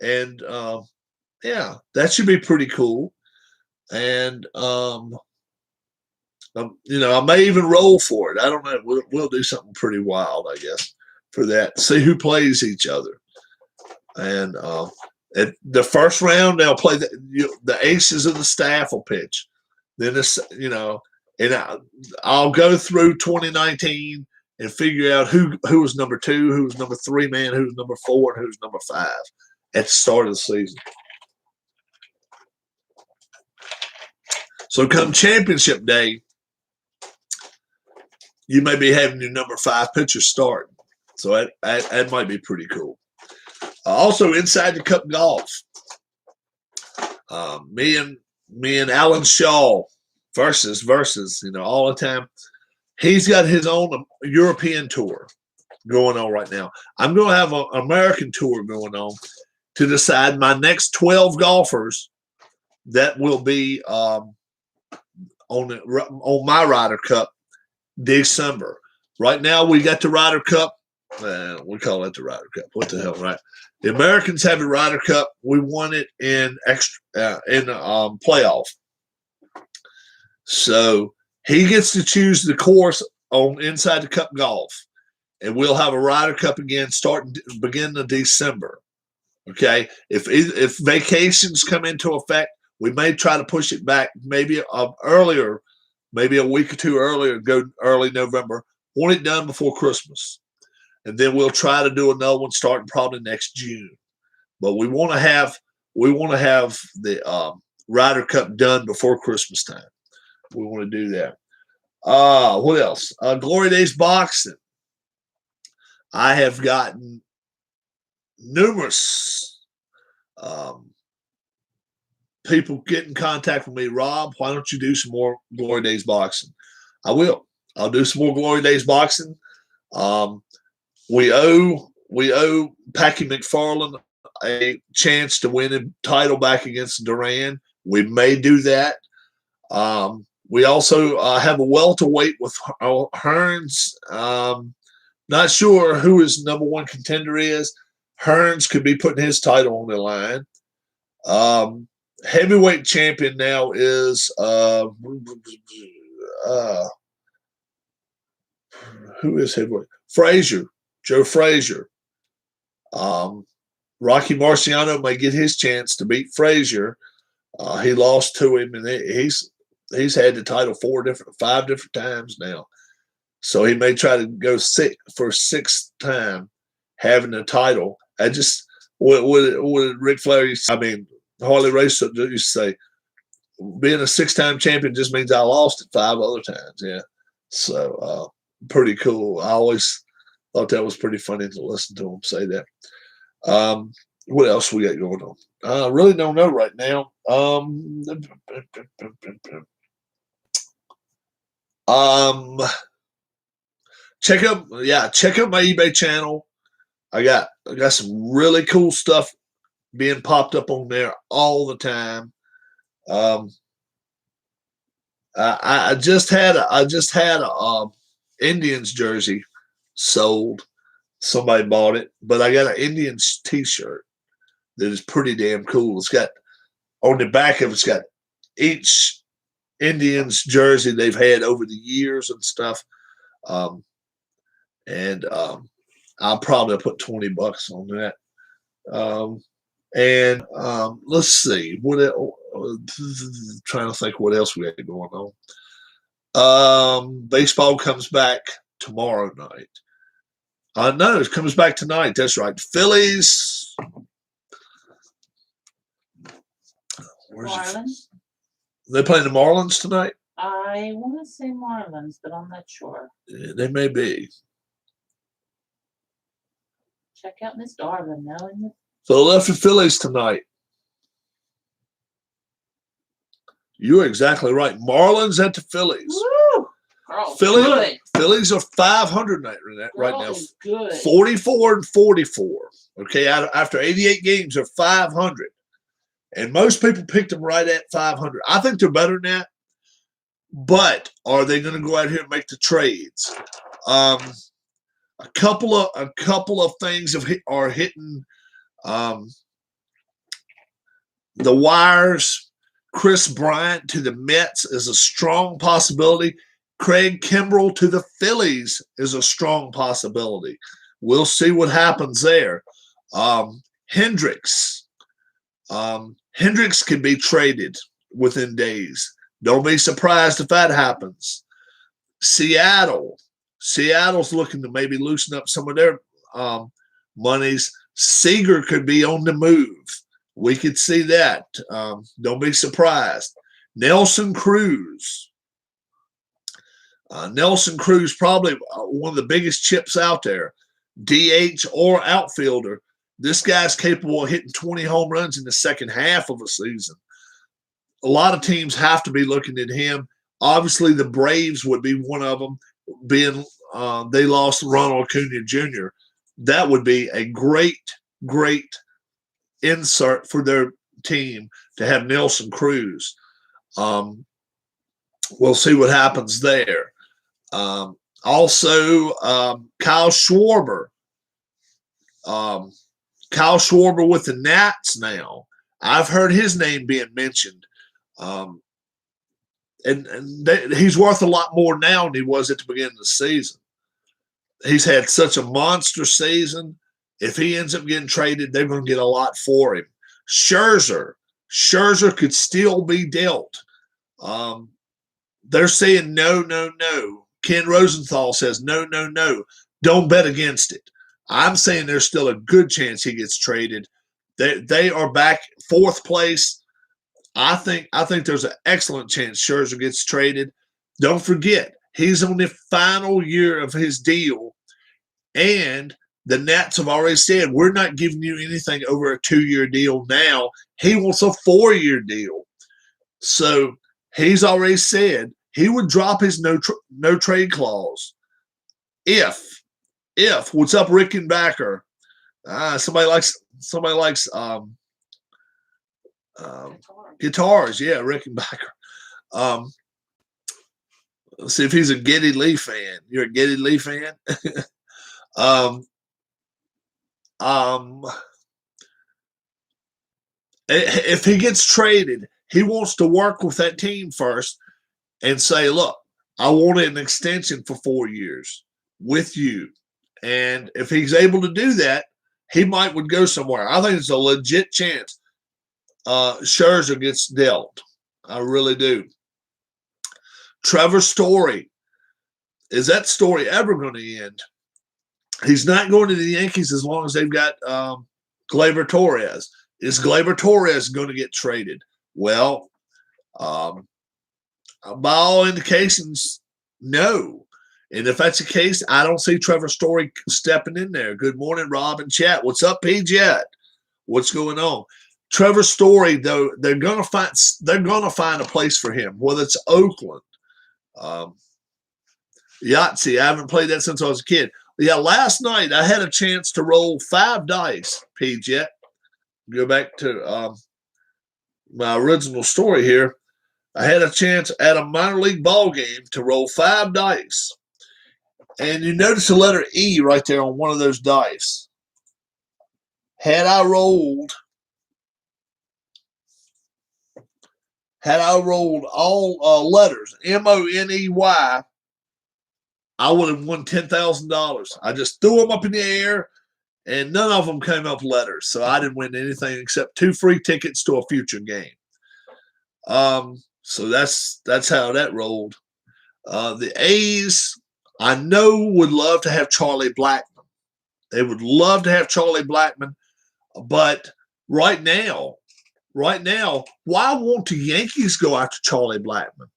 [SPEAKER 1] And yeah, that should be pretty cool. And, I may even roll for it. I don't know. We'll do something pretty wild, I guess, for that. See who plays each other. And at the first round, they'll play the aces of the staff will pitch. Then and I'll go through 2019 and figure out who was number 2, who was number 3 man, who was number 4, and who's number 5 at the start of the season. So come championship day, you may be having your number 5 pitcher start. So that might be pretty cool. Also, Inside the Cup Golf. Me and Alan Shaw versus, all the time. He's got his own European tour going on right now. I'm going to have an American tour going on to decide my next 12 golfers that will be on my Ryder Cup December. Right now, we got the Ryder Cup. We call it the Ryder Cup. What the hell, right? The Americans have a Ryder Cup. We won it in playoff. So he gets to choose the course on Inside the Cup Golf, and we'll have a Ryder Cup again beginning of December. Okay, if vacations come into effect, we may try to push it back, maybe earlier, maybe a week or two earlier, go early November. Want it done before Christmas. And then we'll try to do another one starting probably next June. But we want to have the Ryder Cup done before Christmas time. We want to do that. What else? Glory Days Boxing. I have gotten numerous people get in contact with me. Rob, why don't you do some more Glory Days Boxing? I will. I'll do some more Glory Days Boxing. We owe Packy McFarland a chance to win a title back against Duran. We may do that. We also have a welterweight with Hearns. Not sure who his number one contender is. Hearns could be putting his title on the line. Heavyweight champion now is who is heavyweight? Frazier, Joe Frazier. Rocky Marciano may get his chance to beat Frazier. He lost to him, and he's had the title 5 different times now. So he may try to go for a 6th time having the title. I just what Ric Flair used to, I mean, Harley Race used to say, being a 6-time champion just means I lost it 5 other times. Yeah. So pretty cool. I always thought that was pretty funny to listen to him say that. What else we got going on? I really don't know right now. Check out my eBay channel. I got some really cool stuff being popped up on there all the time. I just had a Indians jersey sold. Somebody bought it, but I got an Indians T-shirt that is pretty damn cool. It's got on the back of it's got each Indians jersey they've had over the years and stuff. I'll probably put $20 on that. Let's see what trying to think what else we had going on. Baseball comes back tomorrow night. No, it comes back tonight. That's right. Phillies.
[SPEAKER 2] Marlins.
[SPEAKER 1] They playing the Marlins tonight?
[SPEAKER 2] I want to say Marlins, but I'm not sure.
[SPEAKER 1] Yeah, they may be.
[SPEAKER 2] Check out Miss Darwin now.
[SPEAKER 1] Philadelphia Phillies tonight. You're exactly right. Marlins at the Phillies.
[SPEAKER 2] Woo! Girl, good.
[SPEAKER 1] Phillies are 500 right now.
[SPEAKER 2] Good.
[SPEAKER 1] 44-44. Okay, after 88 games, they're 500. And most people picked them right at 500. I think they're better than that. But are they going to go out here and make the trades? A couple of things are hitting the wires. Chris Bryant to the Mets is a strong possibility. Craig Kimbrell to the Phillies is a strong possibility. We'll see what happens there. Hendricks can be traded within days. Don't be surprised if that happens. Seattle's looking to maybe loosen up some of their monies. Seager could be on the move. We could see that. Don't be surprised. Nelson Cruz. Nelson Cruz, probably one of the biggest chips out there. DH or outfielder. This guy's capable of hitting 20 home runs in the second half of a season. A lot of teams have to be looking at him. Obviously, the Braves would be one of them, being they lost Ronald Acuna Jr. That would be a great insert for their team to have Nelson Cruz. We'll see what happens there. Also, Kyle Schwarber. Kyle Schwarber with the Nats now. I've heard his name being mentioned. He's worth a lot more now than he was at the beginning of the season. He's had such a monster season. If he ends up getting traded, they're going to get a lot for him. Scherzer could still be dealt. They're saying no. Ken Rosenthal says no. Don't bet against it. I'm saying there's still a good chance he gets traded. They are back 4th place. I think there's an excellent chance Scherzer gets traded. Don't forget, he's on the final year of his deal, and the Nats have already said, we're not giving you anything over a 2-year deal now. He wants a 4-year deal. So he's already said he would drop his no trade clause if what's up, Rickenbacker? Somebody likes Guitars, yeah, Rickenbacker. Let's see if he's a Geddy Lee fan. You're a Geddy Lee fan? um, um, if he gets traded, he wants to work with that team first and say, look, I want an extension for 4 years with you. And if he's able to do that, he would go somewhere. I think it's a legit chance Scherzer gets dealt. I really do. Trevor Story. Is that story ever going to end? He's not going to the Yankees as long as they've got Gleyber Torres. Is Gleyber Torres going to get traded? Well, by all indications, no. And if that's the case, I don't see Trevor Story stepping in there. Good morning, Rob and chat. What's up, PJ? What's going on? Trevor Story, though, they're gonna find a place for him, whether it's Oakland, Yahtzee. I haven't played that since I was a kid. Yeah, last night I had a chance to roll 5 dice, PJ. Go back to my original story here. I had a chance at a minor league ball game to roll 5 dice. And you notice the letter E right there on one of those dice. Had I rolled all letters, M-O-N-E-Y, I would have won $10,000. I just threw them up in the air, and none of them came up letters. So I didn't win anything except 2 free tickets to a future game. So that's how that rolled. The A's, I know, would love to have Charlie Blackmon. They would love to have Charlie Blackmon, but right now, why won't the Yankees go after Charlie Blackmon?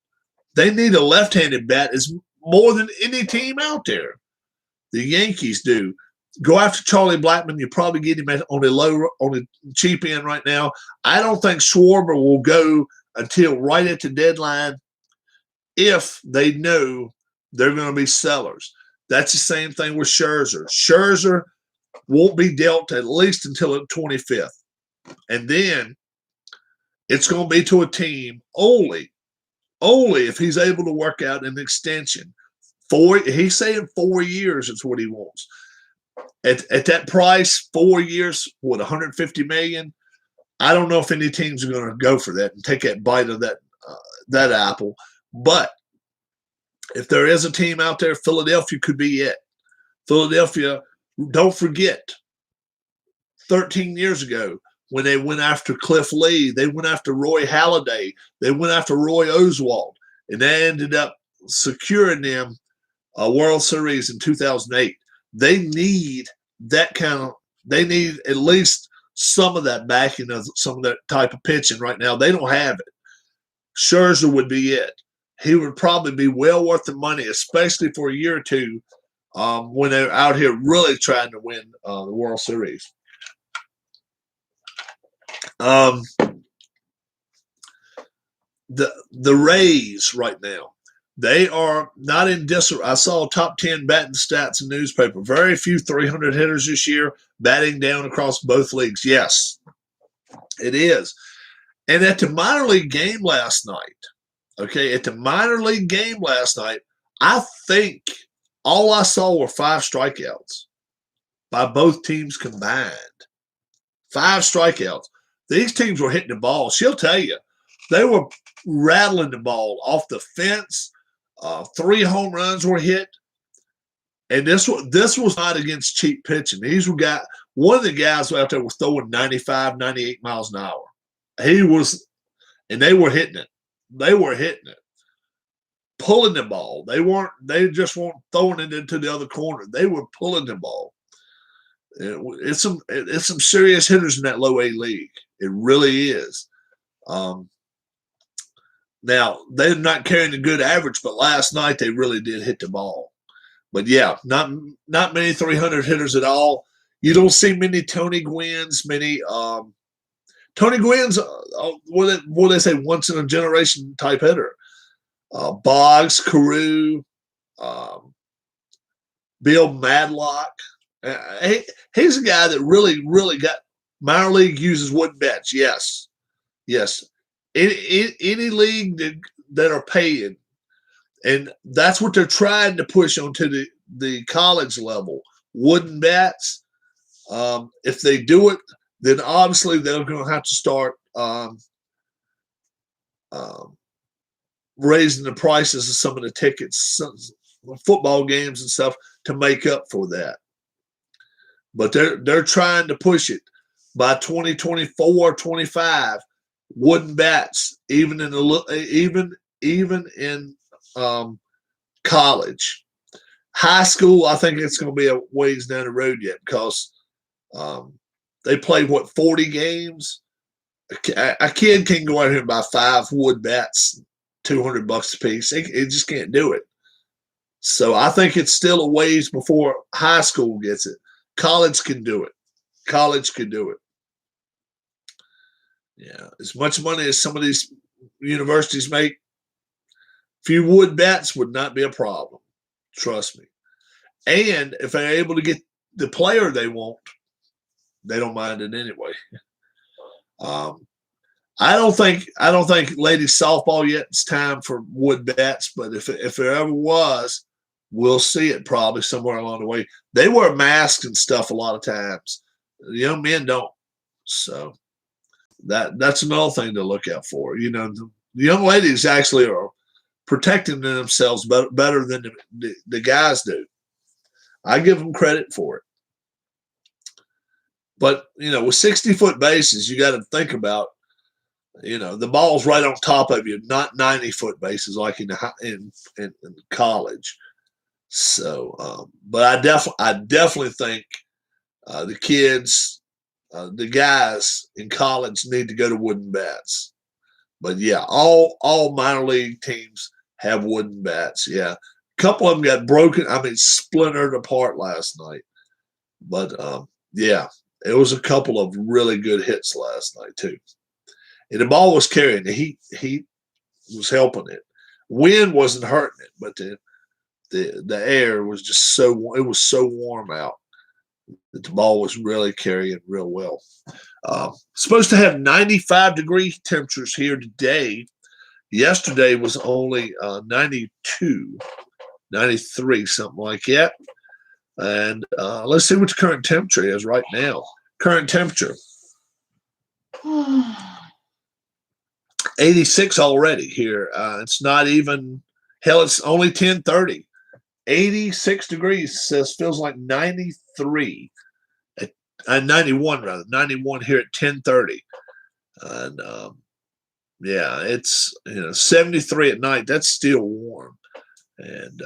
[SPEAKER 1] They need a left-handed bat as more than any team out there. The Yankees do. Go after Charlie Blackmon. You probably get him on the cheap end right now. I don't think Schwarber will go until right at the deadline if they know they're going to be sellers. That's the same thing with Scherzer. Scherzer won't be dealt at least until the 25th. And then it's going to be to a team only if he's able to work out an extension. He's saying 4 years is what he wants. At that price, 4 years, what, $150 million? I don't know if any teams are going to go for that and take that bite of that apple. But if there is a team out there, Philadelphia could be it. Philadelphia, don't forget, 13 years ago when they went after Cliff Lee, they went after Roy Halladay, they went after Roy Oswald, and they ended up securing them a World Series in 2008. They need they need at least some of that backing of some of that type of pitching right now. They don't have it. Scherzer would be it. He would probably be well worth the money, especially for a year or two when they're out here really trying to win the World Series. The Rays right now, they are not in disarray. I saw top 10 batting stats in the newspaper. Very few 300 hitters this year, batting down across both leagues. Yes, it is. And at the minor league game last night, I think all I saw were 5 strikeouts by both teams combined. 5 strikeouts. These teams were hitting the ball. She'll tell you, they were rattling the ball off the fence. 3 home runs were hit. And this was not against cheap pitching. One of the guys out there was throwing 95, 98 miles an hour. And they were hitting it. They were hitting it. Pulling the ball. They just weren't throwing it into the other corner. They were pulling the ball. It's some serious hitters in that low A league. It really is. Now, they're not carrying a good average, but last night they really did hit the ball. But yeah, not many 300 hitters at all. You don't see many Tony Gwynn's, Tony Gwynn's, what they say, once in a generation type hitter. Boggs, Carew, Bill Madlock. He's a guy that really got minor league uses wooden bats. Yes. Yes, any league that are paying, and that's what they're trying to push onto the college level. Wooden bats. If they do it, then obviously they're going to have to start um, raising the prices of some of the tickets, football games and stuff to make up for that. But they're trying to push it by 2024, 25. Wooden bats, even in college, high school. I think it's going to be a ways down the road yet because they play 40 games. A kid can go out here and buy 5 wood bats, $200 a piece. It just can't do it. So I think it's still a ways before high school gets it. College can do it. College can do it. Yeah, as much money as some of these universities make, few wood bats would not be a problem. Trust me. And if they're able to get the player they want, they don't mind it anyway. I don't think ladies softball yet. It's time for wood bats, but if there ever was, we'll see it probably somewhere along the way. They wear masks and stuff a lot of times. The young men don't. So that's another thing to look out for. You know, the young ladies actually are protecting themselves better than the guys do. I give them credit for it. But, you know, with 60-foot bases, you got to think about, you know, the ball's right on top of you, not 90-foot bases like in college. So, but I definitely think the kids, the guys in college need to go to wooden bats. But yeah, all minor league teams have wooden bats. Yeah, a couple of them got broken. I mean, splintered apart last night. But yeah, it was a couple of really good hits last night too. And the ball was carrying. The heat was helping it. Wind wasn't hurting it, but the air was just it was so warm out that the ball was really carrying real well. Supposed to have 95-degree temperatures here today. Yesterday was only 92, 93, something like that. And let's see what the current temperature is right now. Current temperature. 86 already here. It's not even, hell, it's only 10:30. 86 degrees feels like 93. 91 rather. 91 here at 10:30. And yeah, it's 73 at night. That's still warm. And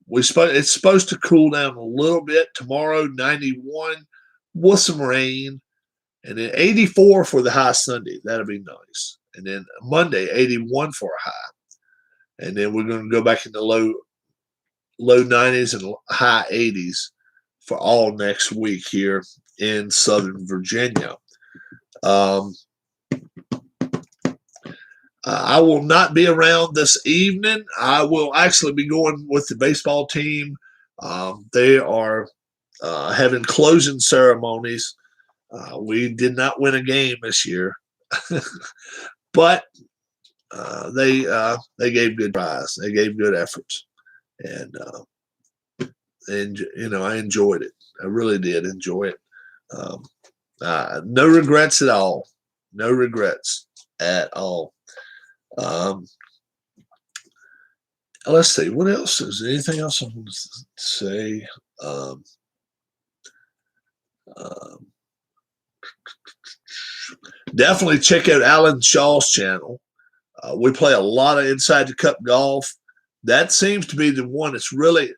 [SPEAKER 1] it's supposed to cool down a little bit tomorrow, 91 with some rain. And then 84 for the high Sunday. That'll be nice. And then Monday, 81 for a high. And then we're going to go back in the low 90s and high 80s for all next week here in Southern Virginia. I will not be around this evening. I will actually be going with the baseball team. They are having closing ceremonies. We did not win a game this year, but they gave good tries. They gave good efforts, and I enjoyed it. I really did enjoy it. No regrets at all. No regrets at all. Let's see. What else? Is there anything else I want to say? Definitely check out Alan Shaw's channel. We play a lot of Inside the Cup golf. That seems to be the one that's really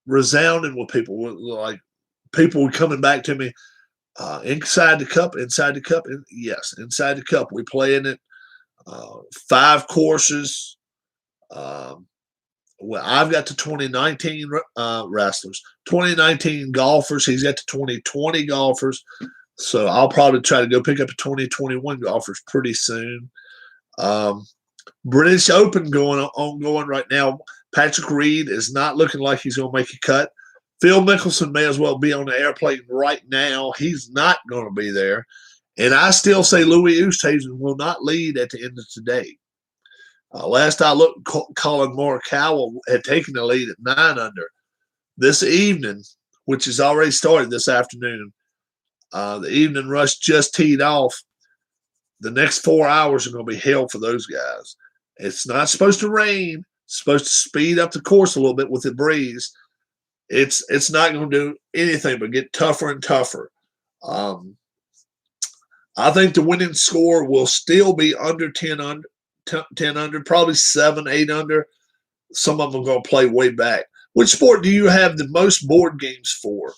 [SPEAKER 1] resounding with people. Like people coming back to me, Inside the Cup. Yes, Inside the Cup. We play in it. 5 courses. Well, I've got the 2019 wrestlers, 2019 golfers. He's got the 2020 golfers. So I'll probably try to go pick up the 2021 golfers pretty soon. British Open ongoing right now. Patrick Reed is not looking like he's going to make a cut. Phil Mickelson may as well be on the airplane right now. He's not going to be there. And I still say Louis Oosthuizen will not lead at the end of today. Last I looked, Colin Morikawa had taken the lead at 9 under. This evening, which has already started this afternoon, the evening rush just teed off. The next 4 hours are going to be hell for those guys. It's not supposed to rain. It's supposed to speed up the course a little bit with the breeze. It's not going to do anything but get tougher and tougher. I think the winning score will still be under 10 under, probably 7, 8 under. Some of them are going to play way back. Which sport do you have the most board games for?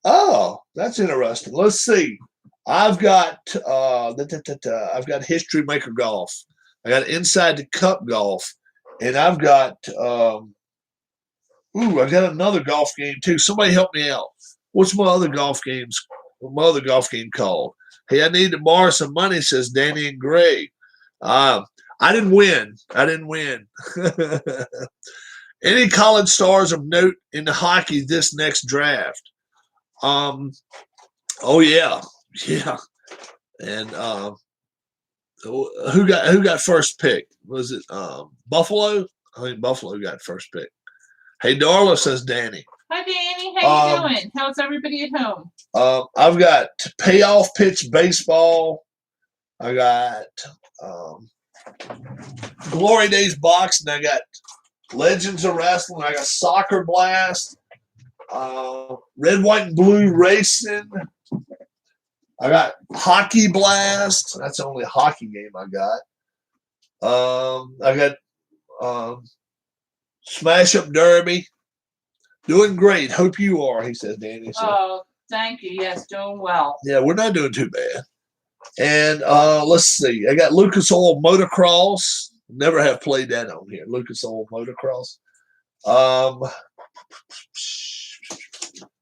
[SPEAKER 1] Oh, that's interesting. Let's see. I've got History Maker Golf. I got Inside the Cup Golf, and I've got I got another golf game too. Somebody help me out. What's my other golf game called? Hey, I need to borrow some money, says Danny and Gray. I didn't win. Any college stars of note in the hockey this next draft? Oh yeah. And who got first pick? Was it Buffalo? I think Buffalo got first pick. Hey, Darla, says Danny.
[SPEAKER 2] Hi, Danny. How you doing? How's everybody at home?
[SPEAKER 1] I've got payoff pitch baseball. I got Glory Days boxing. I got Legends of Wrestling. I got Soccer Blast. Red, White, and Blue Racing. I got Hockey Blast. That's the only hockey game I got. I got Smash Up Derby. Doing great. Hope you are, he says, Danny. So.
[SPEAKER 2] Oh, thank you. Yes, doing well.
[SPEAKER 1] Yeah, we're not doing too bad. And let's see. I got Lucas Oil Motocross. Never have played that on here. Lucas Oil Motocross.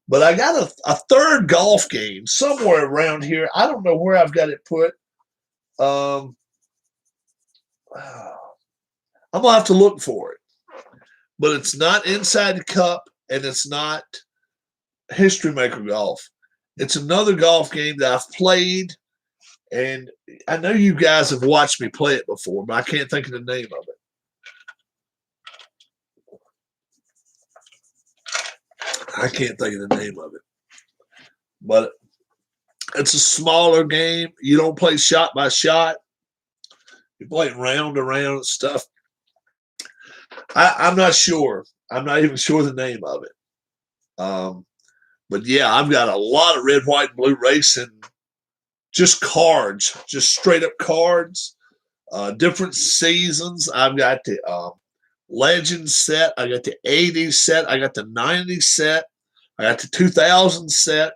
[SPEAKER 1] But I got a third golf game somewhere around here. I don't know where I've got it put. I'm going to have to look for it. But it's not Inside the Cup, and it's not History Maker Golf. It's another golf game that I've played, and I know you guys have watched me play it before, but I can't think of the name of it. I can't think of the name of it. But it's a smaller game. You don't play shot by shot. You play round to round and stuff. I'm not sure. I'm not even sure the name of it. But yeah, I've got a lot of Red, White, and Blue Racing. Just cards, just straight up cards. Different seasons. I've got the Legends set. I got the 80s set. I got the 90s set. I got the 2000 set.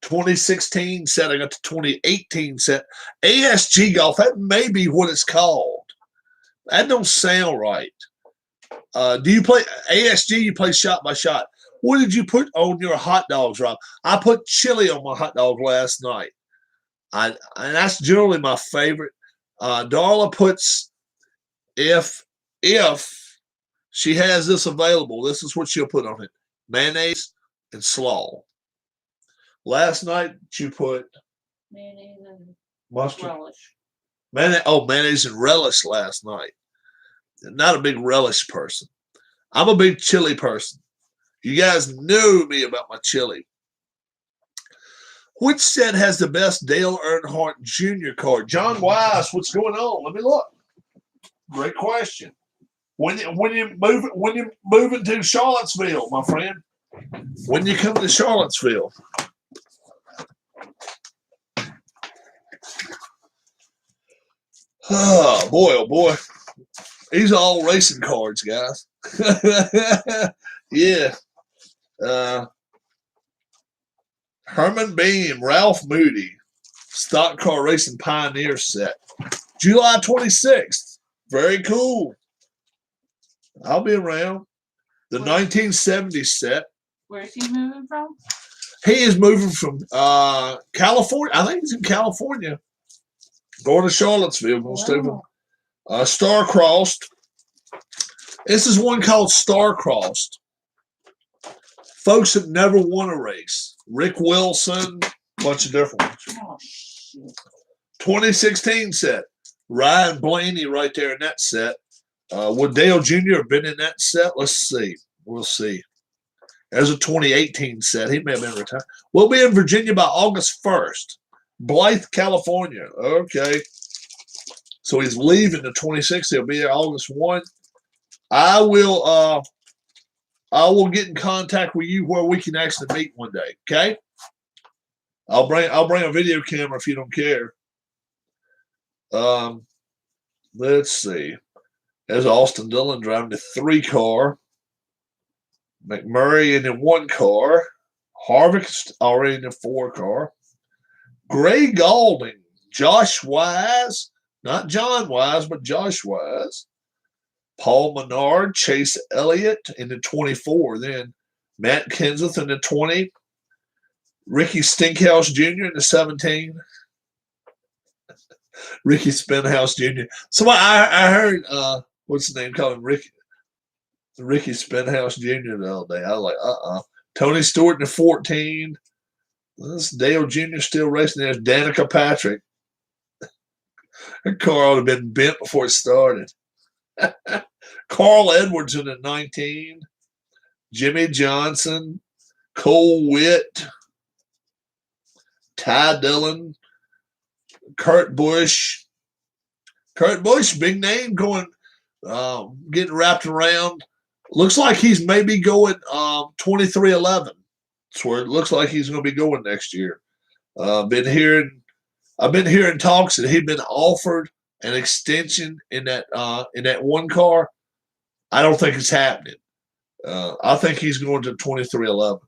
[SPEAKER 1] 2016 set. I got the 2018 set. ASG Golf. That may be what it's called. That don't sound right. Do you play ASG? You play shot by shot. What did you put on your hot dogs, Rob? I put chili on my hot dog last night. And that's generally my favorite. Darla puts if she has this available, this is what she'll put on it: mayonnaise and slaw. Last night you put
[SPEAKER 2] Mayonnaise and
[SPEAKER 1] mustard.
[SPEAKER 2] relish.
[SPEAKER 1] Mayonnaise and relish last night. Not a big relish person. I'm a big chili person. You guys know me about my chili. Which set has the best Dale Earnhardt Jr. card? John Wise, what's going on? Let me look. Great question. When you moving to Charlottesville, my friend? When you come to Charlottesville? Oh boy. These are all racing cards, guys. Yeah. Herman Beam, Ralph Moody, Stock Car Racing Pioneer set. July 26th. Very cool. I'll be around. The 1970 set.
[SPEAKER 2] Where's he moving from?
[SPEAKER 1] He is moving from California. I think he's in California. Going to Charlottesville. Going to stay from Star-Crossed. This is one called Star-Crossed. Folks that never won a race. Rick Wilson, Bunch of different ones.
[SPEAKER 2] Oh, shit.
[SPEAKER 1] 2016 set. Ryan Blaney right there in that set. Would Dale Jr. have been in that set? Let's see. We'll see. There's a 2018 set. He may have been retired. We'll be in Virginia by August 1st. Blythe, California. Okay. So he's leaving the 26th. He'll be there August 1. I will get in contact with you where we can actually meet one day. Okay. I'll bring a video camera if you don't care. Let's see. There's Austin Dillon driving the 3 car. McMurray in the 1 car. Harvick's already in the 4 car. Gray Galding. Josh Wise. Not John Wise, but Josh Wise. Paul Menard. Chase Elliott in the 24. Then Matt Kenseth in the 20. Ricky Stinkhouse Jr. in the 17. Ricky Spinhouse Jr. So I heard, what's his name? Called him Ricky Spinhouse Jr. the other day. I was like, Tony Stewart in the 14. This Dale Jr. still racing. There's Danica Patrick. Her car ought to have been bent before it started. Carl Edwards in the 19. Jimmy Johnson. Cole Witt. Ty Dillon. Kurt Busch. Kurt Busch, big name going, getting wrapped around. Looks like he's maybe going 2311. That's where it looks like he's going to be going next year. I've been hearing talks that he'd been offered an extension in that 1 car. I don't think it's happening. I think he's going to 2311.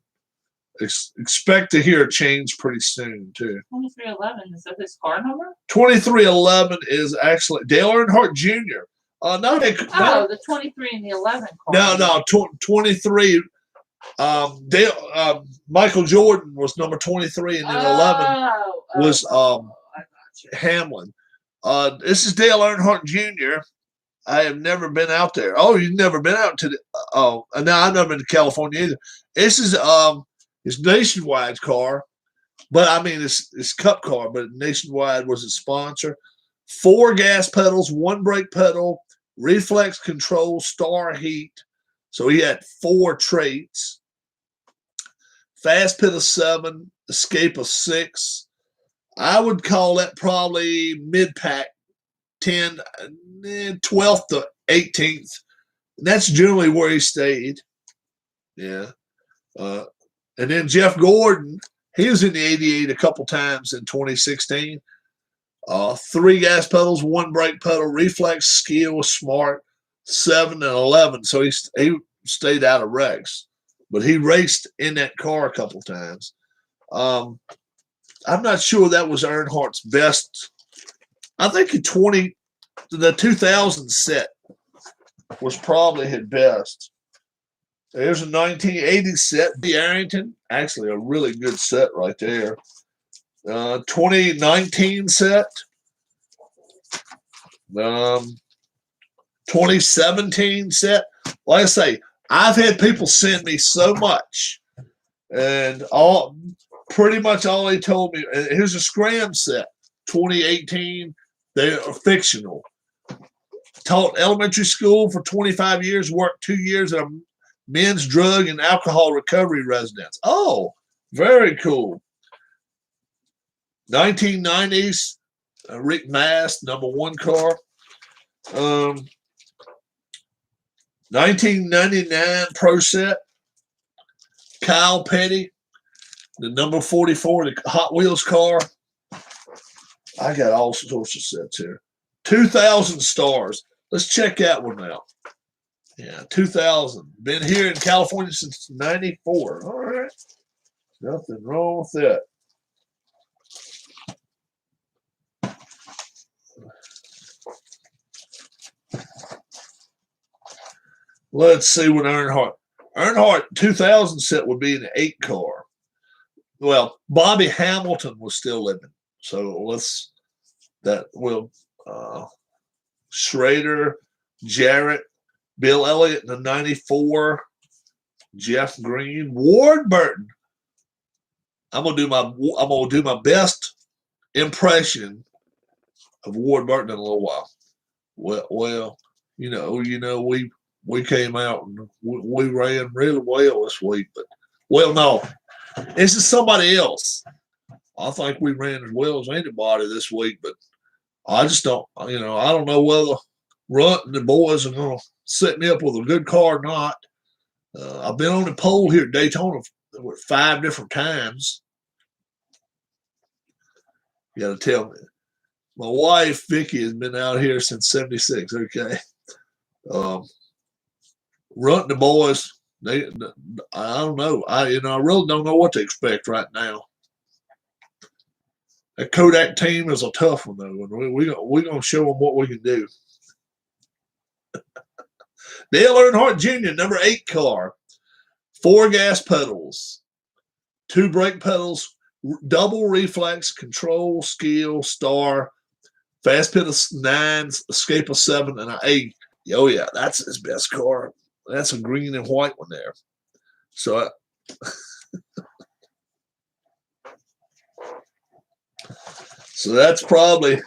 [SPEAKER 1] Expect to hear a change pretty soon too.
[SPEAKER 2] 2311, is that his car number?
[SPEAKER 1] 2311 is actually Dale Earnhardt Jr.
[SPEAKER 2] The 23 and the 11 car.
[SPEAKER 1] No, 23. Michael Jordan was number 23, and then 11 was Hamlin. This is Dale Earnhardt Jr. I have never been out there. Oh, you've never been out to the? No, I've never been to California either. This is his Nationwide car, but I mean it's Cup car, but Nationwide was his sponsor. 4 gas pedals, 1 brake pedal, reflex control, star heat. So he had 4 traits. Fast pit of 7, escape of 6. I would call that probably mid-pack, 10, 12th to 18th. That's generally where he stayed. Yeah. And then Jeff Gordon, he was in the 88 a couple times in 2016. 3 gas pedals, 1 brake pedal, reflex, skill, smart, 7 and 11. So he stayed out of wrecks, but he raced in that car a couple times. I'm not sure that was Earnhardt's best. I think the 2000 set was probably his best. There's a 1980 set, the Arrington. Actually, a really good set right there. 2019 set. 2017 set. Like I say, I've had people send me so much, and pretty much all they told me. Here's a Scram set, 2018. They are fictional. Taught elementary school for 25 years. Worked 2 years at a men's drug and alcohol recovery residence. Oh, very cool. 1990s, Rick Mast, number 1 car. 1999 Pro Set, Kyle Petty, the number 44, the Hot Wheels car. I got all sorts of sets here. 2000 stars. Let's check that one out. Yeah, 2000. Been here in California since 94. All right. Nothing wrong with that. Let's see what Earnhardt 2000 set would be an 8 car. Well, Bobby Hamilton was still living. So Schrader, Jarrett, Bill Elliott in the 94, Jeff Green, Ward Burton. I'm gonna do my best impression of Ward Burton in a little while. Well, we came out and we ran really well this week, but no, this is somebody else. I think we ran as well as anybody this week, but I just don't, I don't know whether Runt and the boys are going to set me up with a good car or not. I've been on the pole here at Daytona 5 different times. You got to tell me. My wife, Vicky, has been out here since 76, okay? Runt and the boys, I don't know. I really don't know what to expect right now. That Kodak team is a tough one, though. We're going to show them what we can do. Dale Earnhardt Jr., number 8 car. 4 gas pedals. 2 brake pedals. Double reflex, control, skill, star. Fast pit of 9, escape of 7, and an 8. Oh, yeah, that's his best car. That's a green and white one there. So, so that's probably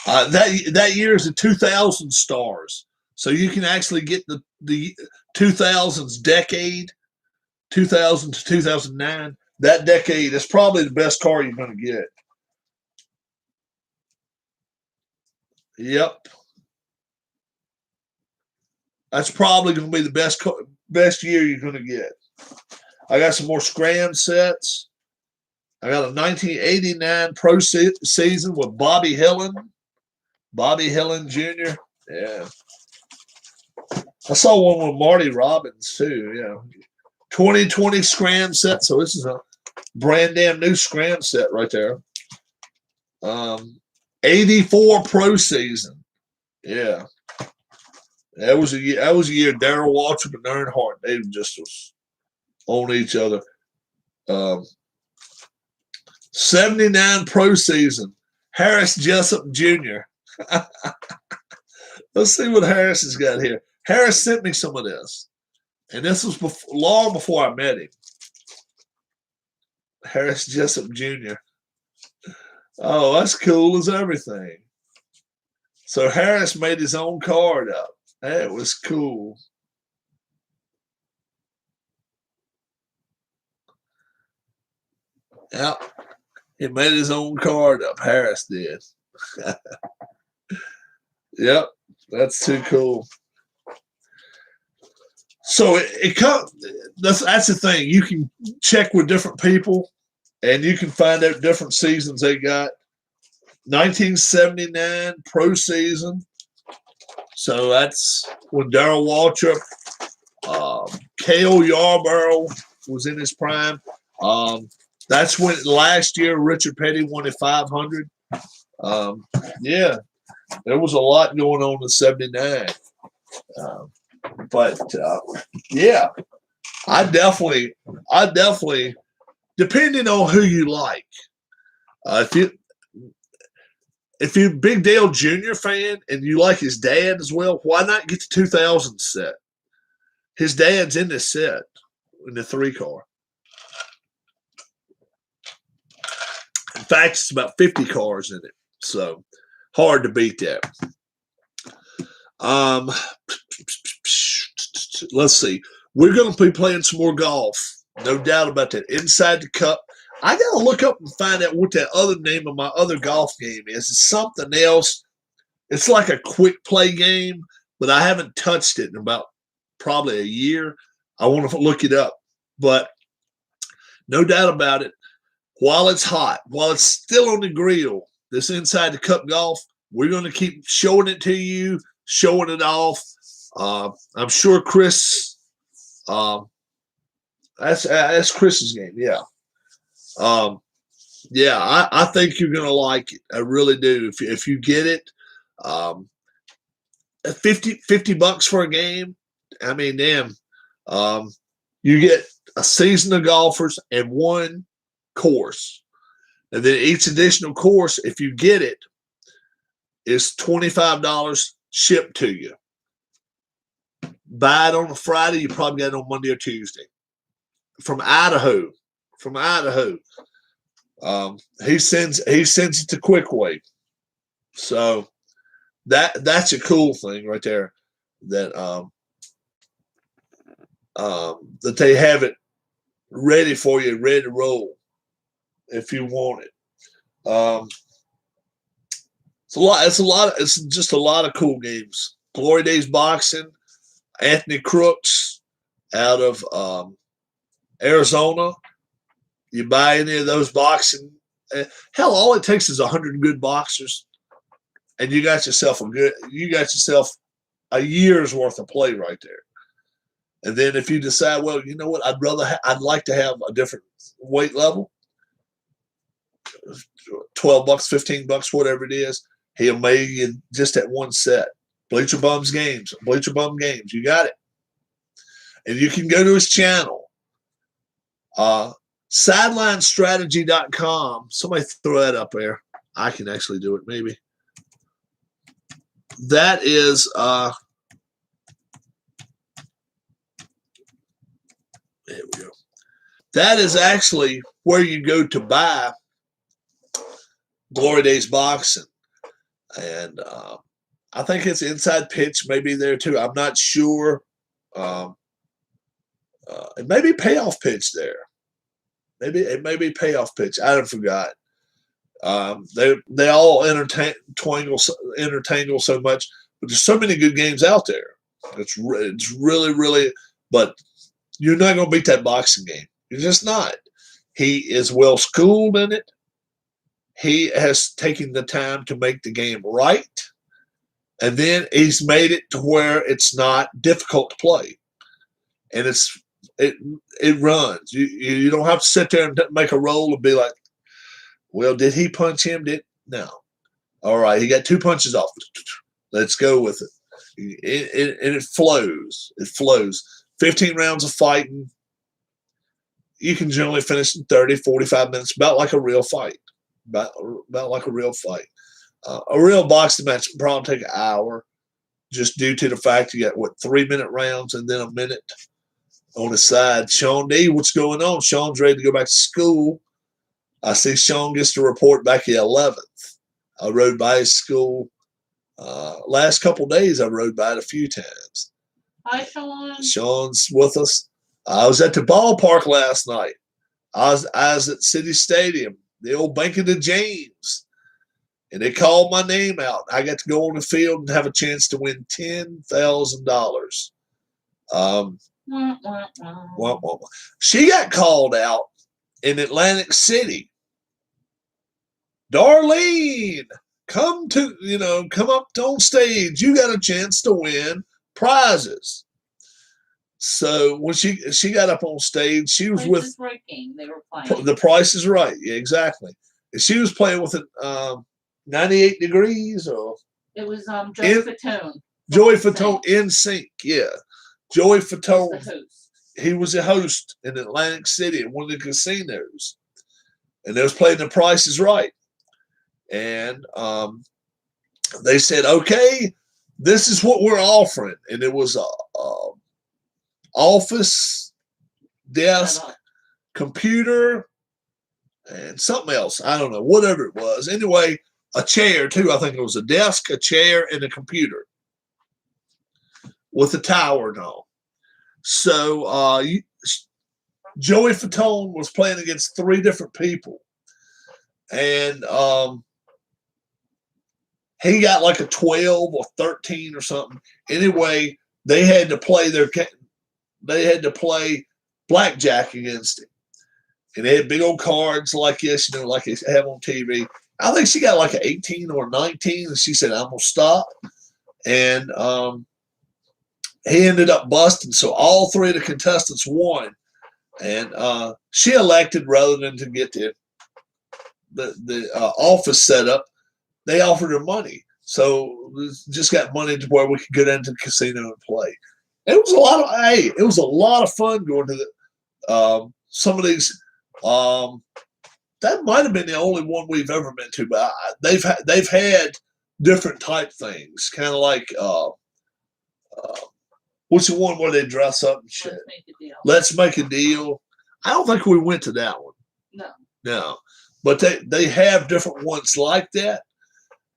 [SPEAKER 1] that year is the 2000 stars. So you can actually get the 2000s decade, 2000 to 2009. That decade is probably the best car you're going to get. Yep. That's probably going to be the best year you're going to get. I got some more Scram sets. I got a 1989 Pro season with Bobby Helen. Bobby Helen Jr. Yeah. I saw one with Marty Robbins, too. Yeah. 2020 Scram set. So this is a brand damn new Scram set right there. 84 Pro season. Yeah. That was a year Darrell Waltrip and Earnhardt, they just was on each other. 79 Pro season. Harris Jessup Jr. Let's see what Harris has got here. Harris sent me some of this. And this was long before I met him. Harris Jessup Jr. Oh, that's cool as everything. So Harris made his own card up. That was cool. Yeah, he made his own card up. Harris did. Yep, that's too cool. So it comes. That's the thing. You can check with different people, and you can find out different seasons they got. 1979 Pro season. So that's when Darrell Waltrip, Cale Yarborough was in his prime. That's when last year Richard Petty won at 500. Yeah, there was a lot going on in 79. But yeah, I definitely, depending on who you like, if you're a big Dale Jr. fan and you like his dad as well, why not get the 2000 set? His dad's in this set in the 3 car. In fact, it's about 50 cars in it, so hard to beat that. Let's see. We're going to be playing some more golf. No doubt about that. Inside the Cup. I got to look up and find out what that other name of my other golf game is. It's something else. It's like a quick play game, but I haven't touched it in about probably a year. I want to look it up. But no doubt about it, while it's hot, while it's still on the grill, this Inside the Cup golf, we're going to keep showing it to you, showing it off. I'm sure Chris, that's Chris's game, yeah. Yeah, I think you're going to like it. I really do. If you get it, $50 for a game, I mean, damn. You get a season of golfers and 1 course. And then each additional course, if you get it, is $25 shipped to you. buy it on a Friday, you probably got it on Monday or Tuesday. From Idaho. From Idaho. He sends it to Quickway. So that's a cool thing right there. That that they have it ready for you, ready to roll if you want it. It's just a lot of cool games. Glory Days Boxing, Anthony Crooks out of Arizona. You buy any of those boxing, hell, all it takes is 100 good boxers, and you got yourself a year's worth of play right there. And then if you decide, well, you know what, I'd like to have a different weight level, $12, $15, whatever it is, he'll make you just at one set. Bleacher Bum Games. You got it. And you can go to his channel. SidelineStrategy.com. Somebody throw that up there. I can actually do it, maybe. That is there we go. That is actually where you go to buy Glory Days Boxing. And I think it's Inside Pitch maybe there too. I'm not sure. It may be Payoff Pitch there. Maybe it may be Payoff Pitch. I don't forgot. They all intertangle so much, but there's so many good games out there. It's really, really, but you're not going to beat that boxing game. You're just not. He is well schooled in it. He has taken the time to make the game right, and then he's made it to where it's not difficult to play, and it runs. You don't have to sit there and make a roll and be like, well, did he punch him? No. All right, he got 2 punches off. Let's go with it. And it flows. It flows. 15 rounds of fighting. You can generally finish in 30, 45 minutes, about like a real fight. About like a real fight. A real boxing match can probably take an hour, just due to the fact you got, 3-minute rounds and then a minute on the side. Sean D, what's going on? Sean's ready to go back to school. I see Sean gets to report back the 11th. I rode by his school. Last couple of days, I rode by it a few times.
[SPEAKER 2] Hi, Sean.
[SPEAKER 1] Sean's with us. I was at the ballpark last night. I was at City Stadium, the old Bank of the James, and they called my name out. I got to go on the field and have a chance to win $10,000. She got called out in Atlantic City. Darlene, come up on stage. You got a chance to win prizes. So when she got up on stage, she was with
[SPEAKER 2] They were playing.
[SPEAKER 1] The Price is Right. Yeah, exactly. And she was playing with it 98 Degrees or
[SPEAKER 2] it was Joey Fatone.
[SPEAKER 1] Joey Fatone in sync. Yeah. Joey Fatone. He was a host in Atlantic City at one of the casinos. And they was playing The Price is Right. And they said, okay, this is what we're offering. And it was a office, desk, computer, and something else. I don't know, whatever it was. Anyway, a chair too. I think it was a desk, a chair, and a computer with a tower and all. So Joey Fatone was playing against 3 different people. And he got like a 12 or 13 or something. Anyway, they had to play blackjack against him. And they had big old cards like this, like they have on TV. I think she got like an 18 or 19, and she said, I'm going to stop. And he ended up busting. So all 3 of the contestants won. And she elected, rather than to get the office set up, they offered her money. So just got money to where we could go down to the casino and play. It was a lot of fun going to some of these. That might have been the only one we've ever been to, but they've had different type things, kind of like What's the one where they dress up and shit?
[SPEAKER 2] Let's make a deal.
[SPEAKER 1] Let's Make a Deal. I don't think we went to that one.
[SPEAKER 2] No.
[SPEAKER 1] No. But they have different ones like that.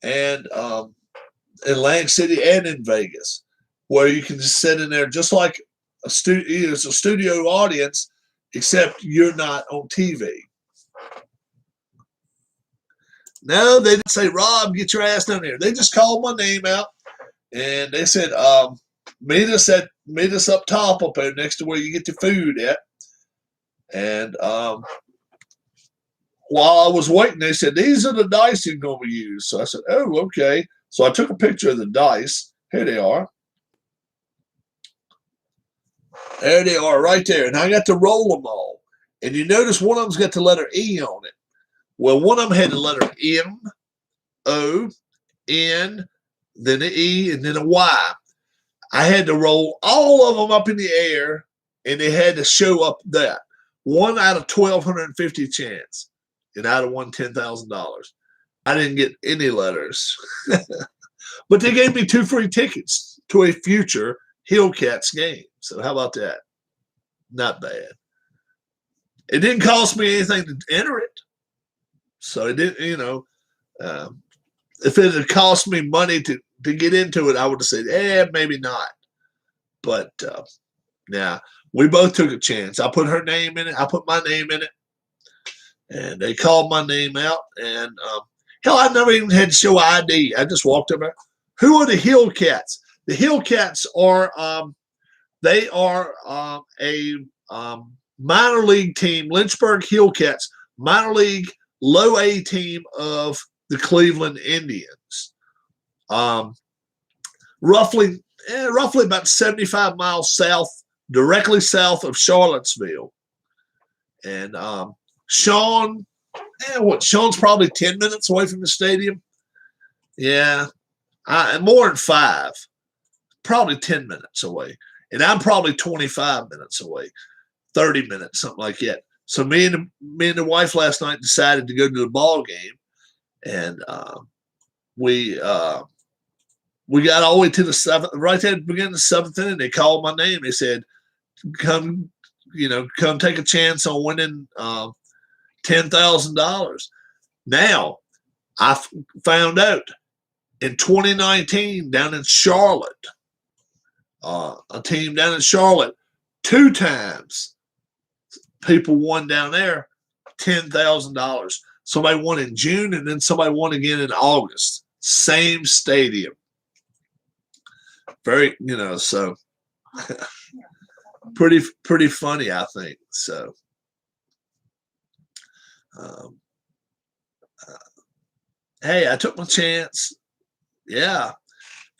[SPEAKER 1] And in Atlantic City and in Vegas, where you can just sit in there just like it's a studio audience, except you're not on TV. No, they didn't say, Rob, get your ass down here. They just called my name out, and they said, meet us up top up there next to where you get your food at. And while I was waiting, they said, these are the dice you're going to use. So I said, oh, okay. So I took a picture of the dice. Here they are. There they are right there. And I got to roll them all. And you notice one of them's got the letter E on it. Well, one of them had the letter M, O, N, then an E, and then a Y. I had to roll all of them up in the air, and they had to show up that. 1 out of 1,250 chance. And I'd have won $10,000. I didn't get any letters. But they gave me 2 free tickets to a future Hillcats game. So how about that? Not bad. It didn't cost me anything to enter it. So it didn't, if it had cost me money to get into it, I would have said, maybe not. But, yeah, we both took a chance. I put her name in it. I put my name in it. And they called my name out. And, hell, I never even had to show ID. I just walked over. Who are the Hillcats? The Hillcats are, they are a minor league team, Lynchburg Hillcats, minor league low A team of the Cleveland Indians. Roughly about 75 miles south, directly south of Charlottesville. And Sean's probably 10 minutes away from the stadium. Yeah, more than 5, probably 10 minutes away. And I'm probably 25 minutes away, 30 minutes, something like that. So me and the wife last night decided to go to the ball game, and we got all the way to the 7th. Right at the beginning of the 7th inning, they called my name. They said, "Come take a chance on winning $10,000." Now, I found out in 2019 down in Charlotte, a team down in Charlotte, 2 times. People won down there $10,000. Somebody won in June, and then somebody won again in August. Same stadium. Very, so pretty funny, I think. So, hey, I took my chance. Yeah,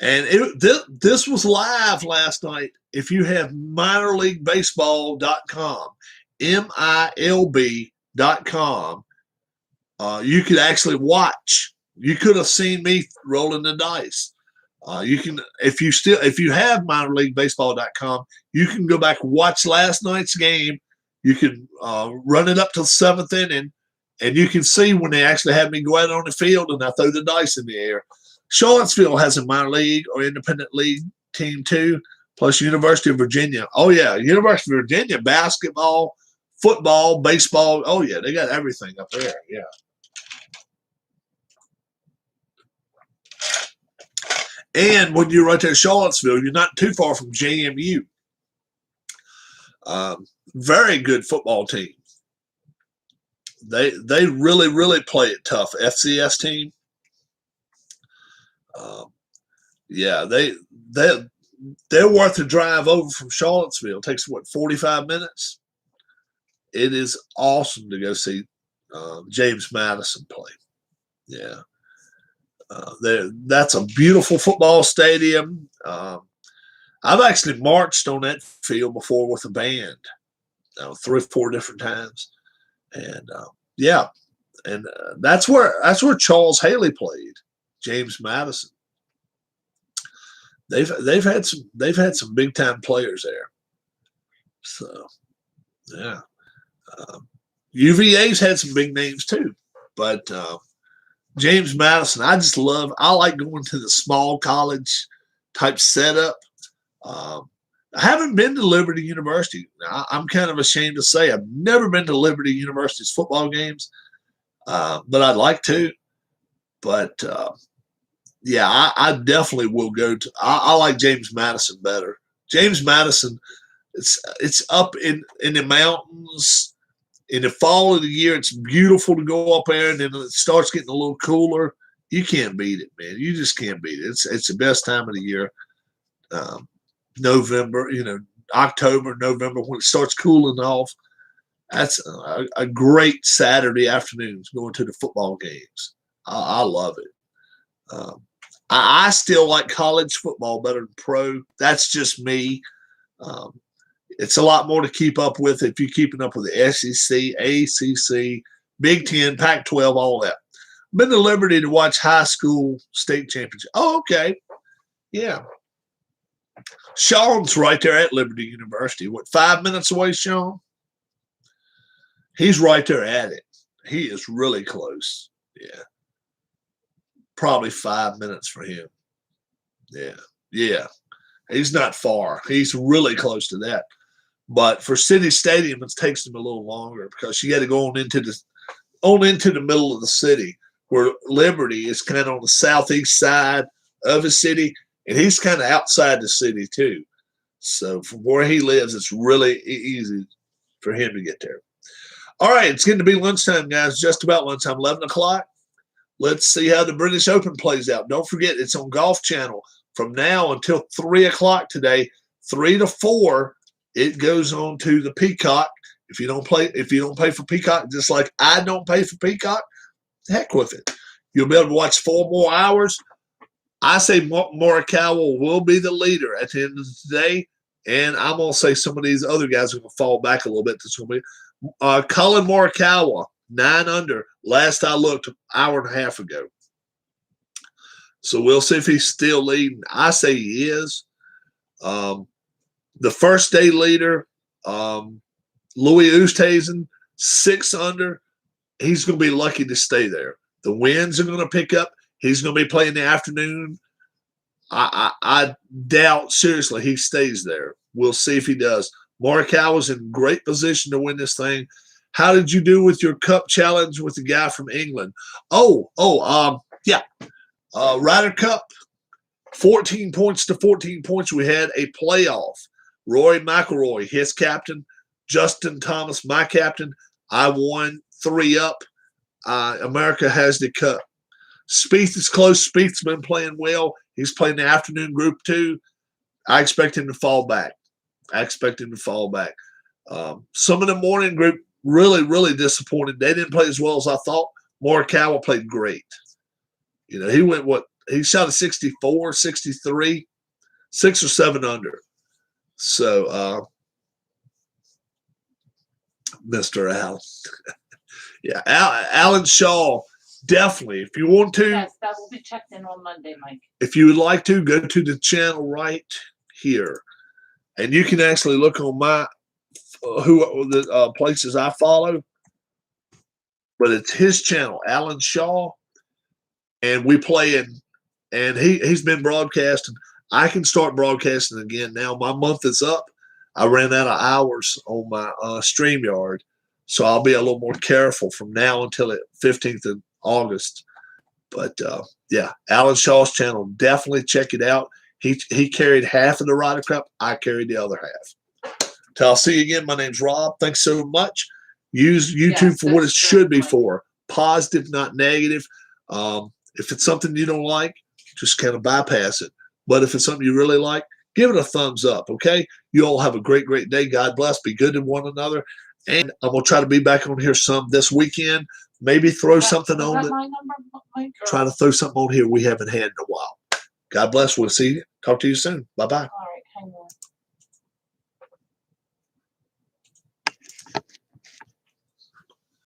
[SPEAKER 1] and this was live last night. If you have minorleaguebaseball.com. MILB.com, you could actually watch. You could have seen me rolling the dice. You can, if you have minorleaguebaseball.com, you can go back and watch last night's game. You can run it up to the 7th inning, and you can see when they actually had me go out on the field and I throw the dice in the air. Charlottesville has a minor league or independent league team too, plus University of Virginia. Oh yeah, University of Virginia basketball, football, baseball. Oh, yeah, they got everything up there. Yeah. And when you're right there in Charlottesville, you're not too far from JMU. Very good football team. They really, really play it tough. FCS team. Yeah, they're worth the drive over from Charlottesville. It takes, 45 minutes? It is awesome to go see James Madison play. Yeah. That's a beautiful football stadium. I've actually marched on that field before with a band 3 or 4 different times. And yeah. And that's where Charles Haley played, James Madison. They've had some big time players there. So yeah. UVA's had some big names too, but James Madison, I like going to the small college type setup. I haven't been to Liberty University. I'm kind of ashamed to say I've never been to Liberty University's football games, but I'd like to. But yeah, I definitely will go to. I like James Madison better. James Madison, it's up in the mountains. In the fall of the year, it's beautiful to go up there, and then it starts getting a little cooler. You can't beat it, man. You just can't beat it. It's the best time of the year. November, October, November, when it starts cooling off. That's a great Saturday afternoon going to the football games. I love it. I still like college football better than pro. That's just me. It's a lot more to keep up with if you're keeping up with the SEC, ACC, Big Ten, Pac-12, all that. Been to Liberty to watch high school state championship. Oh, okay. Yeah. Sean's right there at Liberty University. What, 5 minutes away, Sean? He's right there at it. He is really close. Yeah. Probably 5 minutes for him. Yeah. Yeah. He's not far. He's really close to that. But for City Stadium, it takes him a little longer because you got to go on into the middle of the city, where Liberty is kind of on the southeast side of the city, and he's kind of outside the city too. So from where he lives, it's really easy for him to get there. All right, it's getting to be lunchtime, guys. Just about lunchtime, 11 o'clock. Let's see how the British Open plays out. Don't forget, it's on Golf Channel from now until 3 o'clock today. 3 to 4, it goes on to the Peacock. If you don't pay for Peacock, just like I don't pay for Peacock, heck with it. You'll be able to watch 4 more hours. I say Morikawa will be the leader at the end of the day, and I'm going to say some of these other guys are going to fall back a little bit. That's going to be Colin Morikawa, 9 under. Last I looked, an hour and a half ago. So we'll see if he's still leading. I say he is. The first day leader, Louis Oosthuizen, 6 under. He's going to be lucky to stay there. The winds are going to pick up. He's going to be playing in the afternoon. I doubt seriously he stays there. We'll see if he does. Morikawa's in great position to win this thing. How did you do with your cup challenge with the guy from England? Yeah. Ryder Cup, 14 points to 14 points. We had a playoff. Rory McIlroy, his captain. Justin Thomas, my captain. I won 3 up. America has the cup. Spieth is close. Spieth's been playing well. He's playing the afternoon group too. I expect him to fall back. Some of the morning group really, really disappointed. They didn't play as well as I thought. Morikawa played great. He shot a 64, 63, 6 or 7 under. So, Mr. Allen. Yeah, Alan Shaw, definitely. If you want to.
[SPEAKER 2] Yes, that will be checked in on Monday, Mike.
[SPEAKER 1] If you would like to, go to the channel right here. And you can actually look on the places I follow. But it's his channel, Alan Shaw. And we play and he's been broadcasting. I can start broadcasting again now. My month is up. I ran out of hours on my StreamYard. So I'll be a little more careful from now until the 15th of August. But, yeah, Alan Shaw's channel, definitely check it out. He carried half of the Ryder Cup. I carried the other half. Till I'll see you again. My name's Rob. Thanks so much. Use YouTube for what it should be for. Positive, not negative. If it's something you don't like, just kind of bypass it. But if it's something you really like, give it a thumbs up, okay? You all have a great, great day. God bless. Be good to one another. And I'm going to try to be back on here some this weekend. Maybe throw something on it.
[SPEAKER 2] My number, Mike,
[SPEAKER 1] Try to throw something on here we haven't had in a while. God bless. We'll see you. Talk to you soon. Bye-bye.
[SPEAKER 2] All right, hang on.